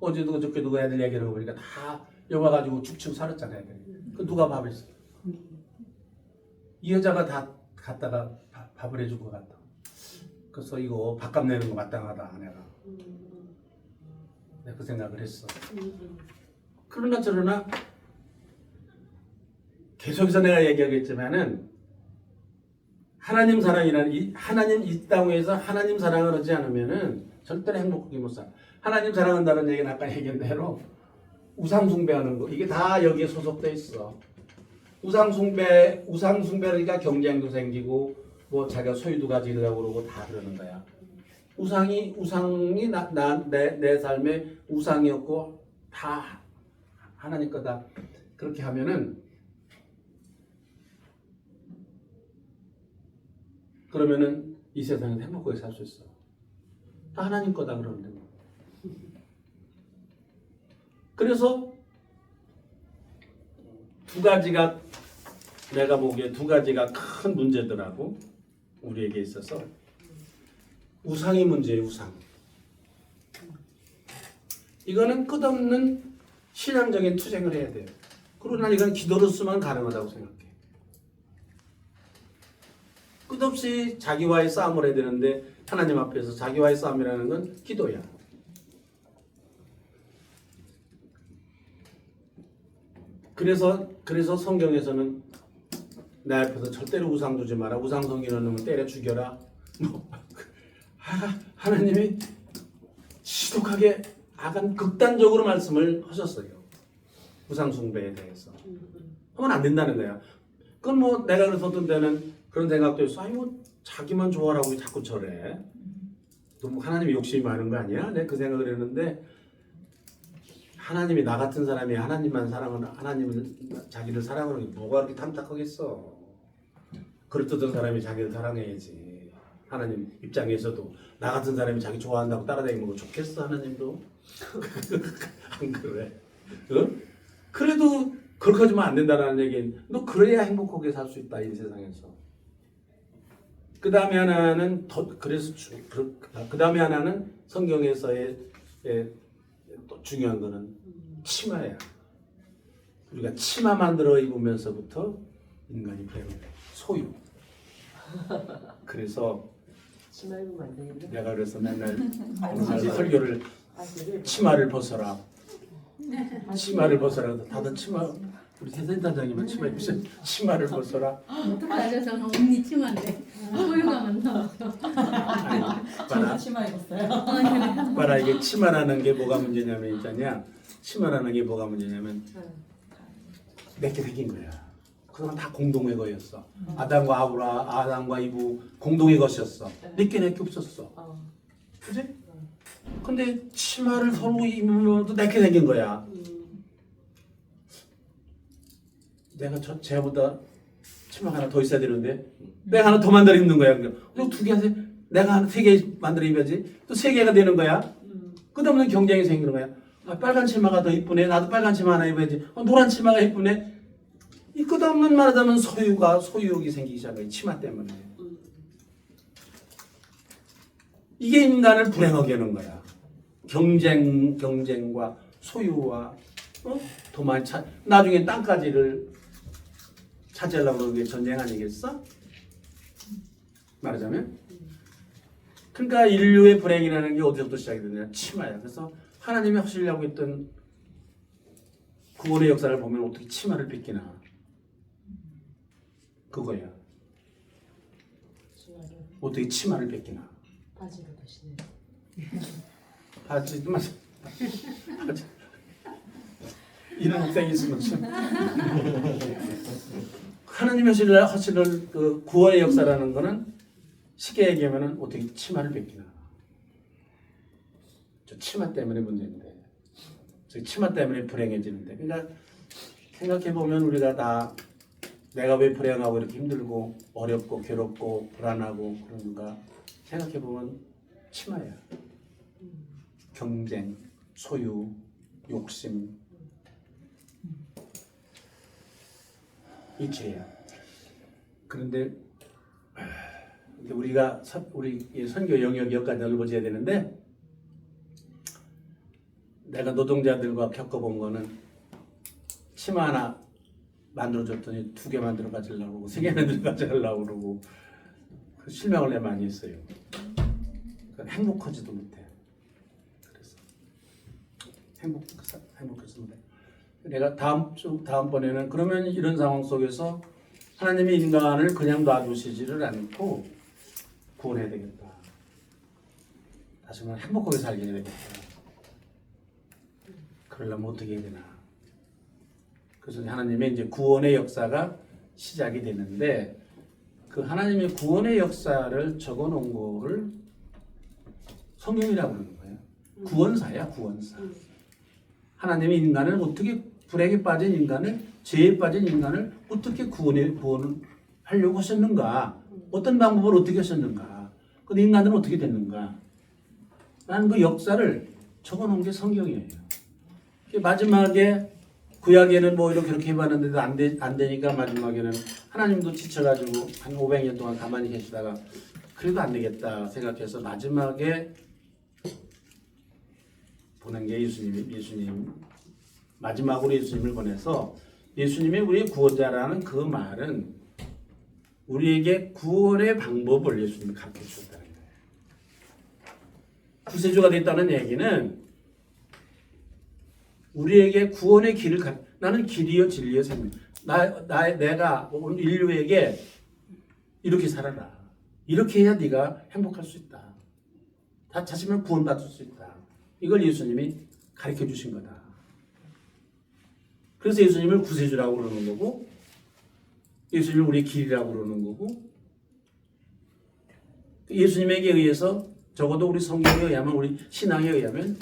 어제도 그저께도 그 애들 얘기를 해보니까 다 여기 와가지고 죽치고 살았잖아 애들이. 그 누가 밥을 했어? 이 여자가 다 갖다가 밥을 해준 것 같다. 그래서 이거 밥값 내는 거 마땅하다 내가. 내가 그 생각을 했어. 그러나 저러나 계속해서 내가 얘기하겠지만은 하나님 사랑이라는 하나님 이 땅 위에서 하나님 사랑을 하지 않으면은 절대로 행복하게 못 살아. 하나님 사랑한다는 얘기는 아까 얘기한 대로 우상 숭배하는 거 이게 다 여기에 소속돼 있어. 우상 숭배니까 경쟁도 생기고 뭐 자기가 소유도 가지려고 그러고 다 그러는 거야. 우상이 내 삶의 우상이었고 다 하나님 거다. 그렇게 하면은 그러면은 이 세상에 행복하게 살 수 있어. 다 하나님 거다 그러는데 뭐. 그래서 내가 보기에 두 가지가 큰 문제더라고 우리에게 있어서. 우상이 문제예요. 우상. 이거는 끝없는 신앙적인 투쟁을 해야 돼요. 그러나 이건 기도로서만 가능하다고 생각해. 끝없이 자기와의 싸움을 해야 되는데 하나님 앞에서 자기와의 싸움이라는 건 기도야. 그래서 성경에서는 내 앞에서 절대로 우상 두지 마라. 우상 섬기는 놈을 때려 죽여라. 하나님이 지독하게 극단적으로 말씀을 하셨어요. 우상 숭배에 대해서. 하면 안 된다는 거야. 그건 뭐 내가 그래서 어떤 때는 그런 생각도 있어. 아니 뭐 자기만 좋아라고 자꾸 저래. 또 뭐 하나님이 욕심이 많은 거 아니야? 내가 그 생각을 했는데 하나님이 나 같은 사람이 하나님만 사랑하는 하나님을 자기를 사랑하는 게 뭐가 그렇게 탐탁하겠어. 그렇던 사람이 자기를 사랑해야지. 하나님 입장에서도 나 같은 사람이 자기 좋아한다고 따라다니는 거 좋겠어 하나님도? 안 그래? 어? 그래도 그렇게 하면 안 된다는 얘기는 너 그래야 행복하게 살 수 있다 이 세상에서. 그 다음에 하나는 그 다음에 하나는 성경에서의 또 중요한 거는 치마야. 우리가 치마 만들어 입으면서부터 인간이 배우는 소유. 그래서 치마 입으면 안 되겠네. 내가 그래서 맨날 설교를 치마를 벗어라. 치마를 벗어라. 다들 치마 우리 대센터장님은 치마 입으세요. 치마를 벗어라. 어떻게 하셔서 언니 치마인데 소유감은 나왔어. 저도 치마 입었어요. 봐라 이게 치마라는 게 뭐가 문제냐면 있잖냐. 치마라는 게 뭐가 문제냐면 내게 생긴 거야. 그동안 다 공동의 거였어. 아담과 이브 공동의 것이었어. 내게 없었어. 그지? 근데 치마를 서로 입으면 또 내게 생긴 거야. 내가 쟤보다 치마가 하나 더 있어야 되는데 내가 하나 더 만들어 입는 거야. 그럼 두 개 하세요. 내가 하나 3개 만들어 입어야지. 또 3개가 되는 거야. 끝없는 경쟁이 생기는 거야. 아, 빨간 치마가 더 이쁘네. 나도 빨간 치마 하나 입어야지. 노란 치마가 이쁘네. 이 끝없는 말하자면 소유욕이 생기기 시작해. 치마 때문에. 이게 인간을 불행하게 하는 거야. 경쟁과 소유와 더 많이 나중에 땅까지를 차지하려고 그러는 게 전쟁 아니겠어? 말하자면. 그러니까 인류의 불행이라는 게 어디서부터 시작이 되냐? 치마야. 그래서 하나님이 하시려고 했던 구원의 역사를 보면 어떻게 치마를 뺏기나? 그거야. 어떻게 치마를 뺏기나? 바지로 대신에. 바지도 맞아. 바지. 이런 학생이 있으면 하나님이 하시는 그 구원의 역사라는 거는 쉽게 얘기하면 어떻게 치마를 뺏기나. 저 치마 때문에 문제인데, 저 치마 때문에 불행해지는데. 그러니까 생각해 보면 우리가 다 내가 왜 불행하고 이렇게 힘들고 어렵고 괴롭고 불안하고 그런가 생각해 보면 치마야. 경쟁, 소유, 욕심. 이 죄야. 그런데 우리가 우리 선교 영역이 여기까지 넓어져야 되는데 내가 노동자들과 겪어본 거는 치마 하나 만들어줬더니 2개 만들어 가지려고 그러고 3개 만들어 가지려고 그러고 실망을 내 많이 했어요. 행복하지도 못해. 그래서 행복해서 못해. 내가 다음번에는 그러면 이런 상황 속에서 하나님이 인간을 그냥 놔두시지를 않고 구원해야 되겠다. 다시 말해 행복하게 살게 해야 되겠다. 그러려면 어떻게 해야 되나. 그래서 하나님의 이제 구원의 역사가 시작이 되는데 그 하나님의 구원의 역사를 적어놓은 거를 성경이라고 그러는 거예요. 구원사야, 구원사. 하나님이 인간을 어떻게 불행에 빠진 인간을 죄에 빠진 인간을 어떻게 구원을 하려고 하셨는가? 어떤 방법을 어떻게 하셨는가? 그 인간들은 어떻게 됐는가? 라는 그 역사를 적어놓은 게 성경이에요. 마지막에 구약에는 뭐 이렇게 해봤는데도 안 되니까 마지막에는 하나님도 지쳐가지고 한 500년 동안 가만히 계시다가 그래도 안 되겠다 생각해서 마지막에 보낸 게 예수님 마지막으로 예수님을 보내서 예수님이 우리의 구원자라는 그 말은 우리에게 구원의 방법을 예수님이 가르쳐 주셨다는 거예요. 구세주가 됐다는 얘기는 우리에게 구원의 길을 나는 길이요 진리요 생명. 내가 오늘 인류에게 이렇게 살아라. 이렇게 해야 네가 행복할 수 있다. 다 찾으면 구원받을 수 있다. 이걸 예수님이 가르쳐 주신 거다. 그래서 예수님을 구세주라고 그러는 거고 예수님을 우리의 길이라고 그러는 거고 예수님에게 의해서 적어도 우리 성경에 의하면 우리 신앙에 의하면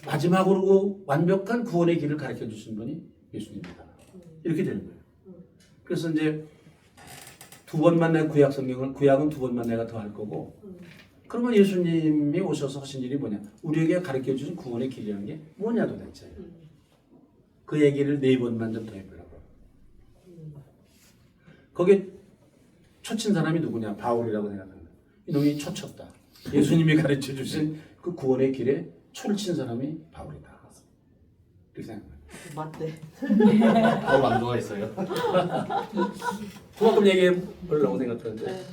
마지막으로 그 완벽한 구원의 길을 가르쳐 주신 분이 예수님이다. 이렇게 되는 거예요. 그래서 이제 두 번 만난 구약 성경을 구약은 두 번 만나가 더 할 거고 그러면 예수님이 오셔서 하신 일이 뭐냐? 우리에게 가르쳐 주신 구원의 길이라는 게 뭐냐 도대체. 그 얘기를 4번만 좀 더 해보려고. 거기에 초친 사람이 누구냐? 바울이라고 생각합니다. 이놈이 초쳤다. 예수님이 가르쳐 주신 그 구원의 길에 초를 친 사람이 바울이다. 이렇게 생각합니다. 맞네. 바울 안 좋아했어요. 그만큼 얘기해 보려고 생각하는데 네.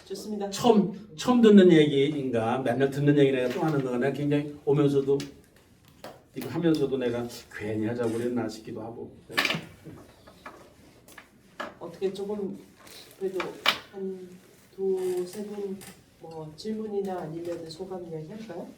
좋습니다. 처음 듣는 얘기인가 맨날 듣는 얘기 내가 또 하는 거나 굉장히 오면서도 이거 하면서도 내가 괜히 하자고 그랬나 싶기도 하고. 어떻게 조금 그래도 한 두세 분 뭐 질문이나 아니면 소감 이야기 할까요?